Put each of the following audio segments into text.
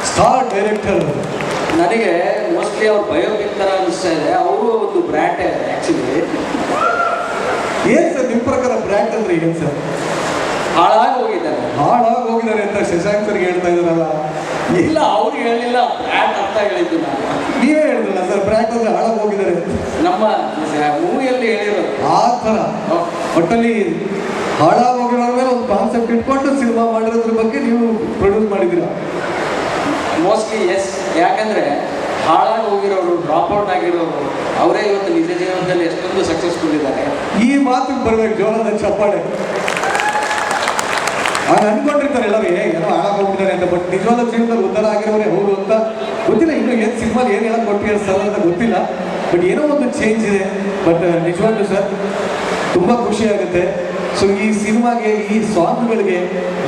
Star director. ನನಗೆ mostly ಅವ್ರು biopic ಥರ ಅನಿಸ್ತಾ ಇದೆ. ಅವರು ಒಂದು ಬ್ರ್ಯಾಂಡ್ ಆ್ಯಕ್ಚುಲಿ. ಏನು ಸರ್ ನಿಮ್ಮ ಪ್ರಕಾರ ಬ್ರ್ಯಾಂಡ್ ಅಂದರೆ ಏನು ಸರ್? ಹಾಳಾಗಿ ಹೋಗಿದ್ದಾರೆ ಅಂತ ಶಶಾಂಕ್ ಸರ್ಗೆ ಹೇಳ್ತಾ ಇದ್ದಾರಲ್ಲ. ಇಲ್ಲ, ಅವ್ರಿಗೆ ಹೇಳಿಲ್ಲ, ಬ್ರ್ಯಾಂಡ್ ಅಂತ ಹೇಳಿದ್ದು ನಾನು. ನೀವೇ ಹೇಳಿದ್ರಲ್ಲ ಸರ್ ಬ್ರ್ಯಾಂಡ್ ಅಂದರೆ ಹಾಳಾಗಿ ಹೋಗಿದ್ದಾರೆ. ನಮ್ಮ ಮೂವಿಯಲ್ಲಿ ಹೇಳಿರೋದು ಆ ಥರ. ಒಟ್ಟಲ್ಲಿ ಹಾಳಾಗಿ ಹೋಗಿರೋ ಮೇಲೆ ಒಂದು ಕಾನ್ಸೆಪ್ಟ್ ಇಟ್ಕೊಂಡು ಸಿನಿಮಾ ಮಾಡಿರೋದ್ರ ಬಗ್ಗೆ ನೀವು ಪ್ರೊಡ್ಯೂಸ್ ಮಾಡಿದ್ದೀರಾ? Mostly yes. ಯಾಕಂದರೆ ಹಾಳಾಗಿ ಹೋಗಿರೋರು, ಡ್ರಾಪ್ ಔಟ್ ಆಗಿರೋರು ಅವರೇ ಇವತ್ತು ನಿಜ ಜೀವನದಲ್ಲಿ ಎಷ್ಟೊಂದು ಸಕ್ಸಸ್ಫುಲ್ ಇದ್ದಾರೆ. ಈ ಮಾತಿಗೆ ಬರ್ಬೇಕು ಜೋರದ ಚಪ್ಪಾಳೆ. ಆಗ ಅನ್ಕೊಂಡಿರ್ತಾರೆ ಎಲ್ಲರೂ ಏನೋ ಹಾಳಾಗಿ ಹೋಗಿದ್ದಾರೆ ಅಂತ. ಬಟ್ ನಿಜವಾದ ಜೀವನದಲ್ಲಿ ಉದ್ಧಾರ ಆಗಿರೋರೇ ಹೌದು ಅಂತ ಗೊತ್ತಿಲ್ಲ. ಇನ್ನೂ ಏನು ಸಿನಿಮಾಲಿ ಏನು ಹೇಳಕ್ ಕೊಟ್ಟಿದ್ದಾರೆ ಸರ್ ಅಂತ ಗೊತ್ತಿಲ್ಲ. ಬಟ್ ಏನೋ ಒಂದು ಚೇಂಜ್ ಇದೆ. ಬಟ್ ನಿಜವಾಗ್ಲೂ ಸರ್ ತುಂಬ ಖುಷಿ ಆಗುತ್ತೆ. ಸೊ ಈ ಸಿನಿಮಾಗೆ, ಈ ಸಾಂಗ್ಗಳಿಗೆ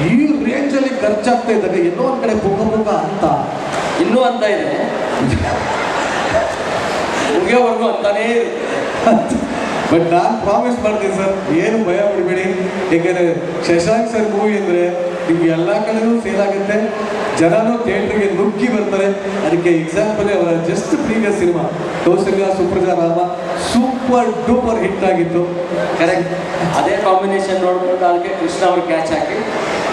ಈ ರೇಂಜಲ್ಲಿ ಖರ್ಚಾಗ್ತಾ ಇದ್ದಾಗ ಎಲ್ಲೋ ಒಂದು ಕಡೆ ಪುಕ್ಕ ಅಂತ ಇನ್ನೂ ಅಂತ ಇದೆ, ಮುಗಿಯೋವರೆಗೂ ಅಂತಾನೇ ಇರುತ್ತೆ. ಬಟ್ ನಾನು ಪ್ರಾಮಿಸ್ ಮಾಡ್ತೀನಿ ಸರ್, ಏನು ಭಯ ಬಿಡಬೇಡಿ. ಏಕೆಂದರೆ ಶಶಾಂಕ್ ಸರ್ ಮೂವಿ ಅಂದರೆ ನಿಮ್ಗೆ ಎಲ್ಲ ಕಡೆನೂ ಸೇಲ್ ಆಗುತ್ತೆ, ಜನನೂ ಥಿಯೇಟ್ರಿಗೆ ನುಗ್ಗಿ ಬರ್ತಾರೆ. ಅದಕ್ಕೆ ಎಕ್ಸಾಂಪಲೇ ಅವರ just previous cinema Kousalya Supraja Rama super duper hit ಆಗಿತ್ತು. ಕರೆಕ್ಟ್. ಅದೇ ಕಾಂಬಿನೇಷನ್ ನೋಡ್ಕೊಂಡು ಅದಕ್ಕೆ ಕೃಷ್ಣ ಅವ್ರು ಕ್ಯಾಚ್ ಹಾಕಿ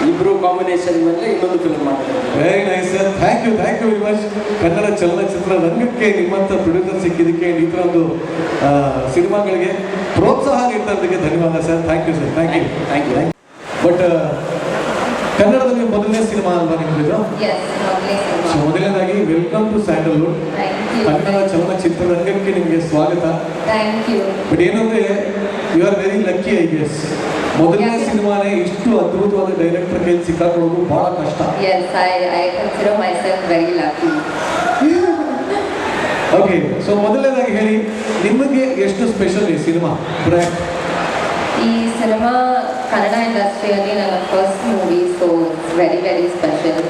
ಇಬ್ಬರು ಕಾಂಬಿನೇಷನ್ ಮೇಲೆ ಇನ್ನೊಂದು ಫಿಲ್ಮ್ ಮಾಡಿದ್ದಾರೆ. Very nice sir, thank you very much. Kannada ಚಲನಚಿತ್ರ ರಂಗಕ್ಕೆ ನಿಮ್ಮಂಥ ಪ್ರೊಡ್ಯೂಸರ್ ಸಿಕ್ಕಿದ್ದಕ್ಕೆ, ಈ ಥರ ಒಂದು ಸಿನಿಮಾಗಳಿಗೆ ಪ್ರೋತ್ಸಾಹ ನೀಡ್ತದಕ್ಕೆ ಧನ್ಯವಾದ sir. Thank you sir, thank you. But ಕನ್ನಡದಲ್ಲಿ ಮೊದಲನೇ ಸಿನಿಮಾ ಅಲ್ವಾ ನಿಮ್ಮದು? ಸೊ ಮೊದಲನೇದಾಗಿ ವೆಲ್ಕಮ್ ಟು ಸ್ಯಾಂಡಲ್ವುಡ್. ಕನ್ನಡ ಚಲನಚಿತ್ರ ರಂಗಕ್ಕೆ ನಿಮಗೆ ಸ್ವಾಗತ. ಬಟ್ ಏನಂದ್ರೆ you are very lucky I guess. ಮೊದಲನೇ ಸಿನಿಮಾನೇ ಇಷ್ಟು ಅದ್ಭುತವಾದ ಡೈರೆಕ್ಟರ್ ಕೈಲಿ ಸಿಕ್ಕಾಕೊಳ್ಳೋದು ಬಹಳ ಕಷ್ಟ. ಓಕೆ, ಸೊ ಮೊದಲನೇದಾಗಿ ಹೇಳಿ, ನಿಮಗೆ ಎಷ್ಟು ಸ್ಪೆಷಲ್ ಈ ಸಿನಿಮಾ? ಈ ಸಿನಿಮಾ ಕನ್ನಡ ಇಂಡಸ್ಟ್ರಿಯಲ್ಲಿ ನನ್ನ first movie, so it's very special.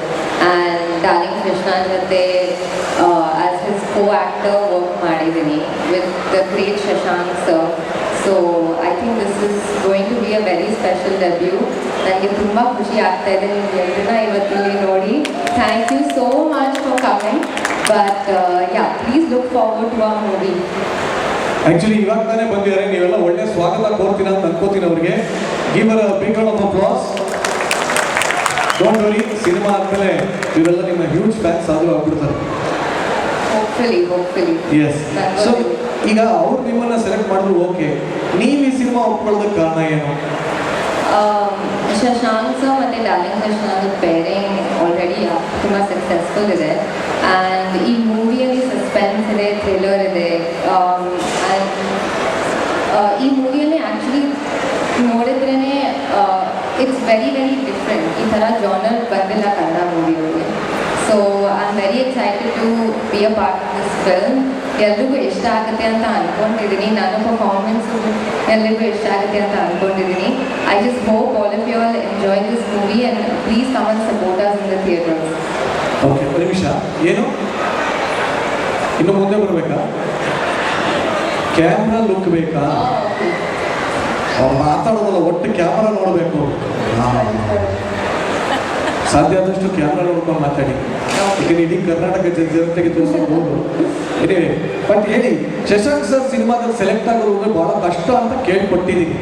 And darling Krishnan ಜೊತೆ as his co actor work ಮಾಡಿದ್ದೀನಿ with the great Shashank sir. So I think this is going to be a very special debut. ನನಗೆ ತುಂಬ ಖುಷಿ ಆಗ್ತಾ ಇದೆ ನೀವು ಎಲ್ಲರನ್ನ ಇವತ್ತಿಲ್ಲಿ ನೋಡಿ. Thank you so much for coming. But yeah, please look forward to our movie. Actually ಇವಾಗ ತಾನೇ ಬಂದಿದ್ದಾರೆ, ನೀವೆಲ್ಲ ಒಳ್ಳೆ ಸ್ವಾಗತ ಕೋರ್ತೀರ ಅಂತ ಅನ್ಕೋತೀನಿ ಅವ್ರಿಗೆ. Give a big round of applause. Don't worry, cinema ಆದ್ಮೇಲೆ ಇವರೆಲ್ಲ ನಿಮ್ಮ ಹ್ಯೂಜ್ ಫ್ಯಾನ್ಸ್ ಆದರೂ ಆಗ್ಬಿಡ್ತಾರೆ. ಹೋಪ್ಫುಲಿ. ಎಸ್. ಸೊ ಈಗ ಅವ್ರು ನಿಮ್ಮನ್ನ ಸೆಲೆಕ್ಟ್ ಮಾಡಿದ್ರು, ಓಕೆ, ನೀವು ಈ ಸಿನಿಮಾ ಒಪ್ಕೊಳ್ಳೋದಕ್ಕೆ ಕಾರಣ ಏನು? ಶಶಾಂಕ್ ಸರ್ ಮತ್ತು ಡಾರ್ಲಿಂಗ್ ಕೃಷ್ಣನ್ ಪೇರಿಂಗ್ ಆಲ್ರೆಡಿ ತುಂಬ ಸಕ್ಸಸ್ಫುಲ್ ಇದೆ. ಆ್ಯಂಡ್ ಈ ಮೂವಿಯಲ್ಲಿ ಸಸ್ಪೆನ್ಸ್ ಇದೆ, ಥ್ರಿಲ್ಲರ್ ಇದೆ. ಈ ಮೂವಿಯಲ್ಲಿ ಆ್ಯಕ್ಚುಲಿ ನೋಡಿದ್ರೇ ಇಟ್ಸ್ ವೆರಿ ಡಿಫ್ರೆಂಟ್. ಈ ಥರ ಜಾನರ್ ಬಂದಿಲ್ಲ ಕನ್ನಡ ಮೂವಿಯಲ್ಲಿ. So I am very excited to be a part of this film. ಎಲ್ರಿಗೂ ಇಷ್ಟ ಆಗುತ್ತೆ ಅಂತ ಅಂದ್ಕೊಂಡಿದ್ದೀನಿ. ನನ್ನ ಪರ್ಫಾರ್ಮೆನ್ಸು ಎಲ್ರಿಗೂ ಇಷ್ಟ ಆಗುತ್ತೆ ಅಂತ ಅಂದ್ಕೊಂಡಿದ್ದೀನಿ. I just hope all of you all enjoy this movie and please come and support us in the theatres. Okay, ಒಂದು ನಿಮಿಷ. ಏನು ಇನ್ನು ಮುಂದೆ ಬರಬೇಕಾ? ಕ್ಯಾಮ್ರಾ ಲುಕ್ ಬೇಕಾ? ಅವ್ರು ಮಾತಾಡೋದಲ್ಲ, ಒಟ್ಟು ಕ್ಯಾಮ್ರಾ ನೋಡಬೇಕು. ಸಾಧ್ಯ ಆದಷ್ಟು ಕ್ಯಾಮ್ರಾ ನೋಡ್ಕೊಂಡು ಮಾತಾಡಿ. ಈಗ ಇಡೀ ಕರ್ನಾಟಕ ಜನತೆಗೆ ತೋರಿಸಬಹುದು. ಬಟ್ ಹೇಳಿ, ಶಶಾಂಕ್ ಸರ್ ಸಿನಿಮಾದಲ್ಲಿ ಸೆಲೆಕ್ಟ್ ಆಗೋದು ಅಂದರೆ ಭಾಳ ಕಷ್ಟ ಅಂತ ಕೇಳ್ಪಟ್ಟಿದ್ದೀನಿ.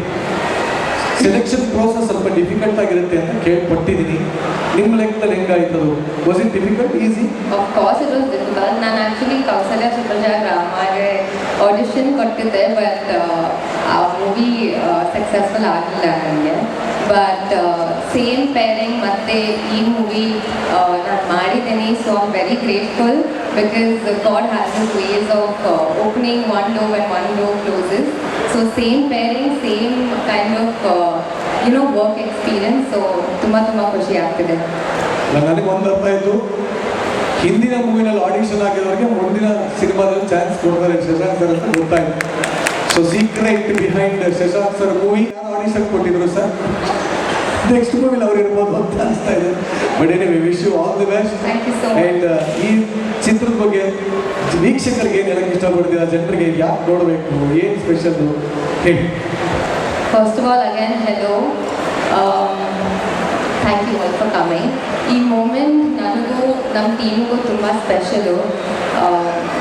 ಸೆಲೆಕ್ಷನ್ ಪ್ರೋಸೆಸ್ ಸ್ವಲ್ಪ ಡಿಫಿಕಲ್ಟ್ ಆಗಿರುತ್ತೆ ಅಂತ ಕೇಳ್ಪಟ್ಟಿದ್ದೀನಿ. ನಿಮ್ಮ ಲೆಕ್ಕದಲ್ಲಿ ಹೆಂಗಾಯ್ತದು? Was it difficult, easy? Of course it was difficult. ನಾನು ಆ್ಯಕ್ಚುಲಿ ಕೌಸಲ್ಯ ಸುಪ್ರಜಾ ರಾಮಗೆ ಆಡಿಷನ್ ಕೊಟ್ಟಿದ್ದೆ, ಬಟ್ ಆ ಮೂವಿ ಸಕ್ಸಸ್ಫುಲ್ ಆಗಲಿಲ್ಲ ನನಗೆ. ಬಟ್ ಸೇಮ್ ಪೇರಿಂಗ್ ಮತ್ತು ಈ ಮೂವಿ ನಾನು ಮಾಡಿದ್ದೀನಿ. So I am very grateful because God has his ways of opening one door when one door closes. So same pairing, same kind of work experience. So ತುಂಬ ಖುಷಿ ಆಗ್ತಿದೆ. ನನಗೆ ಒಂದು ಅರ್ಥ ಆಯಿತು, ಹಿಂದಿನ ಮೂವಿನಲ್ಲಿ ಆಡಿಷನ್ ಆಗಿರೋರಿಗೆ ಮುಂದಿನ ಸಿನಿಮಾದಲ್ಲಿ ಚಾನ್ಸ್ ಕೊಡ್ತಾರೆ ಶಶಾಂಕ್ ಸರ್ ಅಂತ ಗೊತ್ತಾಯಿತು. So secret behind Shashank sir movie ಯಾರು ಆಡಿಷನ್ ಕೊಟ್ಟಿದ್ರು ಸರ್? ನೆಕ್ಸ್ಟ್ ಮೂವಿಲಿ ಅವ್ರು ಇರ್ಬೋದು ಅಂತ ಅನಿಸ್ತಾ ಇದೆ. But anyway, wish you all the best. And ಈ ಚಿತ್ರದ ಬಗ್ಗೆ ವೀಕ್ಷಕರಿಗೆ ಏನು ಹೇಳಕ್ಕೆ ಇಷ್ಟಪಡ್ತೀರಾ? ಜನರಿಗೆ ಯಾಕೆ ನೋಡಬೇಕು, ಏನು ಸ್ಪೆಷಲ್ಲು ಹೇಳಿ. First of all, again, hello. Thank you all for coming. ಈ ಮೂಮೆಂಟ್ ನನಗೂ ನಮ್ಮ ಟೀಮಿಗೂ ತುಂಬ ಸ್ಪೆಷಲು.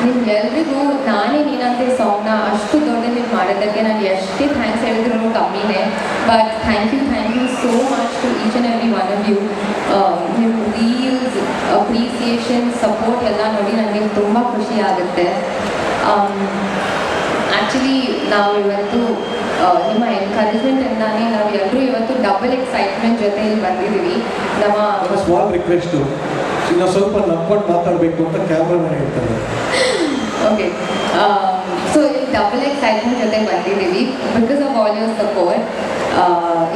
ನಿಮ್ಗೆಲ್ರಿಗೂ ನಾನೇ ನೀನಂತೆ ಸಾಂಗ್ನ ಅಷ್ಟು ದೊಡ್ಡದು ಮಾಡೋದಕ್ಕೆ ನಾನು ಎಷ್ಟೇ ಥ್ಯಾಂಕ್ಸ್ ಹೇಳಿದ್ರು ಕಮ್ಮಿನೇ. But thank you so much to each and every one of you. ನಿಮ್ಮ ರೀಲ್ಸ್, ಅಪ್ರಿಸಿಯೇಷನ್, ಸಪೋರ್ಟ್ ಎಲ್ಲ ನೋಡಿ ನನಗೆ ತುಂಬ ಖುಷಿ ಆಗುತ್ತೆ. ಆ್ಯಕ್ಚುಲಿ ನಾವು ಇವತ್ತು ನಿಮ್ಮ ಎನ್ಕರೇಜ್ಮೆಂಟಿಂದಾನೇ ನಾವು ಎಲ್ಲರೂ ಇವತ್ತು ಡಬಲ್ ಎಕ್ಸೈಟ್ಮೆಂಟ್ ಜೊತೆ ಇಲ್ಲಿ ಬಂದಿದ್ದೀವಿ. ನಮ್ಮ ಸ್ಮಾಲ್ ರಿಕ್ವೆಸ್ಟು, ಇನ್ನು ಸ್ವಲ್ಪ ನಕ್ಕೊಂಡು ಮಾತಾಡಬೇಕು ಅಂತ ಕ್ಯಾಮ್ರಾಮನ್ ಹೇಳ್ತಾರೆ. ಓಕೆ, ಸೊ ಇಲ್ಲಿ ಡಬಲ್ ಎಕ್ಸೈಟ್ಮೆಂಟ್ ಜೊತೆ ಬಂದಿದ್ದೀವಿ because of all your support.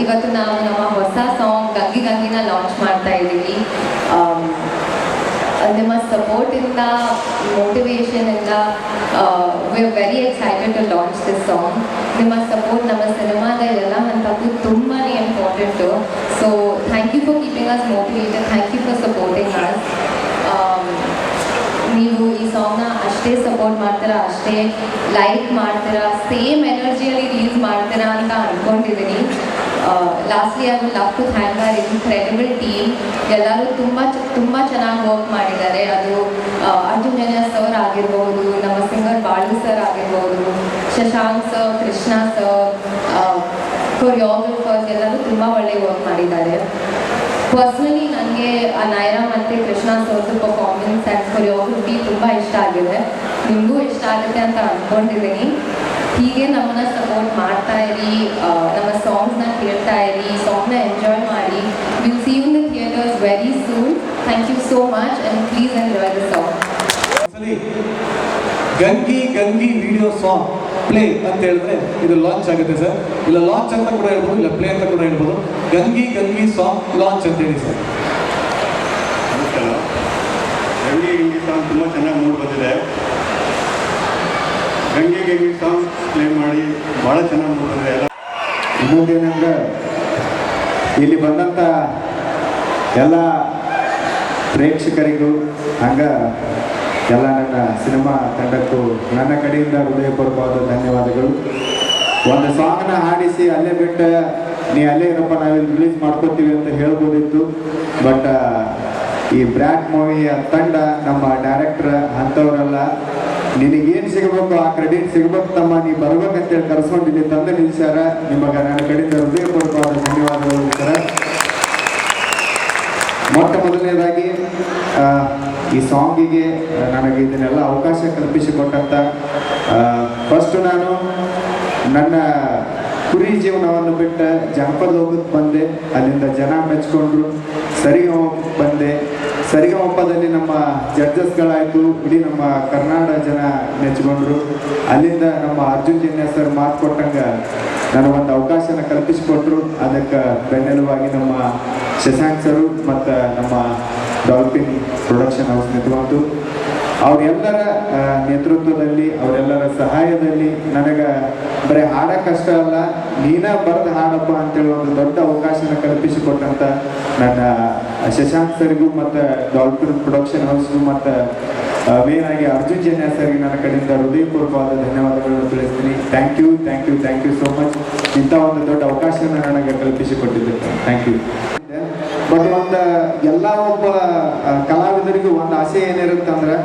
ಇವತ್ತು ನಾವು ನಮ್ಮ ಹೊಸ ಸಾಂಗ್ ಗಂಗಿ ಗಂಗಿನ ಲಾಂಚ್ ಮಾಡ್ತಾ ಇದ್ದೀವಿ. ನಿಮ್ಮ ಸಪೋರ್ಟಿಂದ, ಮೋಟಿವೇಶನಿಂದ we are very excited to launch this song. ನಿಮ್ಮ ಸಪೋರ್ಟ್ ನಮ್ಮ ಸಿನಿಮಾದ ಎಲ್ಲ ಹಂತಕ್ಕೂ ತುಂಬಾ important. So thank you for keeping us motivated, thank you for supporting us. ನೀವು ಈ ಸಾಂಗ್ನ ಅಷ್ಟೇ ಸಪೋರ್ಟ್ ಮಾಡ್ತೀರಾ, ಅಷ್ಟೇ ಲೈಕ್ ಮಾಡ್ತೀರಾ, ಸೇಮ್ ಎನರ್ಜಿಯಲ್ಲಿ ರೀಲ್ಸ್ ಮಾಡ್ತೀರಾ ಅಂತ ಅಂದ್ಕೊಂಡಿದ್ದೀನಿ. Lastly I would love to thank our incredible team. ಎಲ್ಲರೂ ತುಂಬ ಚೆನ್ನಾಗಿ ವರ್ಕ್ ಮಾಡಿದ್ದಾರೆ. ಅದು ಅರ್ಜುನ್ ಜನ್ಯ ಸರ್ ಆಗಿರ್ಬೋದು, ನಮ್ಮ ಸಿಂಗರ್ ಬಾಳು ಸರ್ ಆಗಿರ್ಬೋದು, ಶಶಾಂಕ್ ಸರ್, ಕೃಷ್ಣ ಸರ್, ಕೊರಿಯೋಗ್ರಫರ್ಸ್ ಎಲ್ಲರೂ ತುಂಬ ಒಳ್ಳೆ ವರ್ಕ್ ಮಾಡಿದ್ದಾರೆ. ಪರ್ಸ್ನಲಿ ನನಗೆ ನೈರಾ ಮತ್ತು ಕೃಷ್ಣ ಸರ್ದು ಪರ್ಫಾರ್ಮೆನ್ಸ್ ಆ್ಯಂಡ್ ಕೊರಿಯೋಗ್ರಫಿ ತುಂಬ ಇಷ್ಟ ಆಗಿದೆ. ನಿಮಗೂ ಇಷ್ಟ ಆಗುತ್ತೆ ಅಂತ ಅಂದ್ಕೊಂಡಿದ್ದೀನಿ. ಹೀಗೆ ನಮ್ಮನ್ನ ಸಪೋರ್ಟ್ ಮಾಡ್ತಾ ಇರಿ, ನಮ್ಮ ಸಾಂಗ್ಸ್ನ ಕೇಳ್ತಾ ಇರಿ, ಸಾಂಗ್ನ ಎಂಜಾಯ್ ಮಾಡಿ. Will see you in the theatres very soon. Thank you so much and please enjoy the song. Gangi Gangi video song play ಅಂತ ಹೇಳಿದ್ರೆ ಇದು ಲಾಂಚ್ ಆಗುತ್ತೆ ಸರ್. ಇಲ್ಲ ಲಾಂಚ್ ಅಂತ ಕೂಡ ಹೇಳ್ಬೋದು, ಇಲ್ಲ ಪ್ಲೇ ಅಂತ ಕೂಡ ಹೇಳ್ಬೋದು. ಗಂಗಿ ಗಂಗಿ ಸಾಂಗ್ ಲಾಂಚ್ ಅಂತ ಹೇಳಿ ಸರ್. ನಮಸ್ಕಾರ. ಗಂಗಿ ಗಂಗಿ ಸಾಂಗ್ ತುಂಬ ಚೆನ್ನಾಗಿ ಮೂಡ್ ಬಂದಿದೆ. ಗಂಗಿ ಗಂಗಿ ಸಾಂಗ್ ಪ್ಲೇ ಮಾಡಿ ಭಾಳ ಚೆನ್ನಾಗಿ ಮೂಡ್ ಬಂದಿದೆ. ಎಲ್ಲ ಇನ್ನೊಂದೇನೆಂದ್ರೆ ಇಲ್ಲಿ ಬಂದಂಥ ಎಲ್ಲ ಪ್ರೇಕ್ಷಕರಿಗೂ ಹಂಗ ಎಲ್ಲ ನನ್ನ ಸಿನಿಮಾ ತಂಡಕ್ಕೂ ನನ್ನ ಕಡೆಯಿಂದ ಹೃದಯಪೂರ್ವಕವಾದ ಧನ್ಯವಾದಗಳು. ಒಂದು ಸಾಂಗ್ನ ಹಾಡಿಸಿ ಅಲ್ಲೇ ಬಿಟ್ಟು ನೀ ಅಲ್ಲೇ ಇರಪ್ಪ, ನಾವಿಲ್ಲಿ ರಿಲೀಸ್ ಮಾಡ್ಕೋತೀವಿ ಅಂತ ಹೇಳ್ಬೋದಿತ್ತು. ಬಟ್ ಈ ಬ್ರ್ಯಾಕ್ ಮೂವಿಯ ತಂಡ, ನಮ್ಮ ಡೈರೆಕ್ಟರ್ ಅಂಥವರೆಲ್ಲ ನಿನಗೇನು ಸಿಗಬೇಕು ಆ ಕ್ರೆಡಿಟ್ ಸಿಗಬೇಕು ತಮ್ಮ, ನೀ ಬರ್ಬೇಕಂತೇಳಿ ಕರೆಸ್ಕೊಂಡಿದ್ದೀನಿ, ತಂದೆ ನಿಲ್ಸ್ಯಾರ. ನಿಮಗೆ ನನ್ನ ಕಡೆಯಿಂದ ಹೃದಯಪೂರ್ವಕವಾದ ಧನ್ಯವಾದಗಳು ಸರ್. ಮೊಟ್ಟ ಮೊದಲನೇದಾಗಿ ಈ ಸಾಂಗಿಗೆ ನನಗೆ ಇದನ್ನೆಲ್ಲ ಅವಕಾಶ ಕಲ್ಪಿಸಿಕೊಟ್ಟಂಥ ಫಸ್ಟು ನಾನು ನನ್ನ ಕುರಿ ಜೀವನವನ್ನು ಬಿಟ್ಟು ಜನಪದ ಲೋಕಕ್ಕೆ ಬಂದೆ. ಅಲ್ಲಿಂದ ಜನ ಮೆಚ್ಕೊಂಡ್ರು. ಸರಿಗಮಪಕ್ಕೆ ಬಂದೆ. ಸರಿಗಮಪದಲ್ಲಿ ನಮ್ಮ ಜಡ್ಜಸ್ಗಳಾಯಿತು, ಇಡೀ ನಮ್ಮ ಕರ್ನಾಟಕ ಜನ ಮೆಚ್ಕೊಂಡ್ರು. ಅಲ್ಲಿಂದ ನಮ್ಮ ಅರ್ಜುನ್ ಜನ್ಯ ಸರ್ ಮಾತು ಕೊಟ್ಟಂಗೆ ನನಗೊಂದು ಅವಕಾಶನ ಕಲ್ಪಿಸಿಕೊಟ್ರು. ಅದಕ್ಕೆ ಬೆನ್ನೆಲುವಾಗಿ ನಮ್ಮ ಶಶಾಂಕ್ ಸರು ಮತ್ತು ನಮ್ಮ ಡಾಲ್ಫಿನ್ ಪ್ರೊಡಕ್ಷನ್ ಹೌಸ್ ನಿಂತ್ಕೊಂತು. ಅವರೆಲ್ಲರ ನೇತೃತ್ವದಲ್ಲಿ, ಅವರೆಲ್ಲರ ಸಹಾಯದಲ್ಲಿ ನನಗೆ ಬರೀ ಹಾಡಕ್ಕಷ್ಟೇ ಅಲ್ಲ, ನೀನ ಬರೆದು ಹಾಡಪ್ಪ ಅಂತೇಳಿ ಒಂದು ದೊಡ್ಡ ಅವಕಾಶನ ಕಲ್ಪಿಸಿಕೊಟ್ಟಂಥ ನನ್ನ ಶಶಾಂಕ್ ಸರ್ಗೂ ಮತ್ತು ಡಾಲ್ಫಿನ್ ಪ್ರೊಡಕ್ಷನ್ ಹೌಸ್ಗೂ ಮತ್ತು ಮೇನ್ ಆಗಿ ಅರ್ಜುನ್ ಜನ್ಯ ಸರ್ಗೆ ನನ್ನ ಕಡೆಯಿಂದ ಹೃದಯಪೂರ್ವಕವಾದ ಧನ್ಯವಾದಗಳನ್ನು ತಿಳಿಸ್ತೀನಿ. Thank you so much. ಇಂಥ ಒಂದು ದೊಡ್ಡ ಅವಕಾಶನ ನನಗೆ ಕಲ್ಪಿಸಿಕೊಟ್ಟಿದ್ದಕ್ಕೆ ಥ್ಯಾಂಕ್ ಯು. ಬಟ್ ಒಂದು ಎಲ್ಲ ಒಬ್ಬ ಕಲಾವಿದರಿಗೂ ಒಂದು ಆಸೆ ಏನಿರುತ್ತೆ ಅಂದ್ರೆ,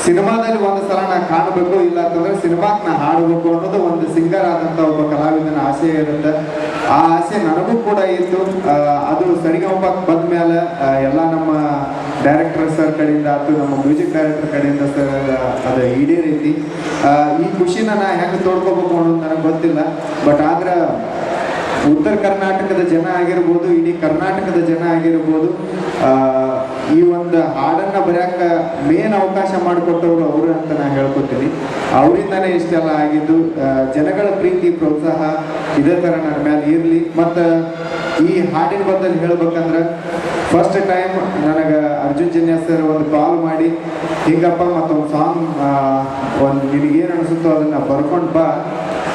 ಸಿನಿಮಾದಲ್ಲಿ ಒಂದು ಸಲ ನಾ ಕಾಣಬೇಕು, ಇಲ್ಲ ಅಂತಂದ್ರೆ ಸಿನಿಮಾಕ್ಕೆ ನಾ ಹಾಡಬೇಕು ಅನ್ನೋದು ಒಂದು ಸಿಂಗರ್ ಆದಂಥ ಒಬ್ಬ ಕಲಾವಿದನ ಆಸೆ ಇರುತ್ತೆ. ಆ ಆಸೆ ನನಗೂ ಕೂಡ ಇತ್ತು. ಅದು ಸರಿಗಮಪಕ್ಕೆ ಬಂದ ಮೇಲೆ ಎಲ್ಲ ನಮ್ಮ ಡೈರೆಕ್ಟರ್ ಸರ್ ಕಡೆಯಿಂದ ಆಯ್ತು, ನಮ್ಮ ಮ್ಯೂಸಿಕ್ ಡೈರೆಕ್ಟರ್ ಕಡೆಯಿಂದ ಸರ್ ಅದು ಈಡೇರೈತಿ. ಈ ಖುಷಿನ ನಾ ಹೆಂಗೆ ತೋಡ್ಕೋಬೇಕು ಅನ್ನೋದು ನನಗೆ ಗೊತ್ತಿಲ್ಲ. ಬಟ್ ಆದ್ರೆ ಉತ್ತರ ಕರ್ನಾಟಕದ ಜನ ಆಗಿರ್ಬೋದು, ಇಡೀ ಕರ್ನಾಟಕದ ಜನ ಆಗಿರ್ಬೋದು, ಈ ಒಂದು ಹಾಡನ್ನು ಬರೆಯೋಕ ಮೇನ್ ಅವಕಾಶ ಮಾಡಿಕೊಟ್ಟವರು ಅವರು ಅಂತ ನಾನು ಹೇಳ್ಕೊತೀನಿ. ಅವರಿಂದನೇ ಇಷ್ಟೆಲ್ಲ ಆಗಿದ್ದು. ಜನಗಳ ಪ್ರೀತಿ ಪ್ರೋತ್ಸಾಹ ಇದೇ ಥರ ನನ್ನ ಮೇಲೆ ಇರಲಿ. ಮತ್ತು ಈ ಹಾಡಿನ ಬದಲು ಹೇಳ್ಬೇಕಂದ್ರೆ, ಫಸ್ಟ್ ಟೈಮ್ ನನಗೆ ಅರ್ಜುನ್ ಜನ್ಯ ಸರ್ ಒಂದು ಕಾಲ್ ಮಾಡಿ, ಹಿಂಗಪ್ಪ ಮತ್ತೊಂದು ಸಾಂಗ್ ಒಂದು ನಿನಗೇನು ಅನಿಸುತ್ತೋ ಅದನ್ನು ಬರ್ಕೊಂಡು ಬಾ,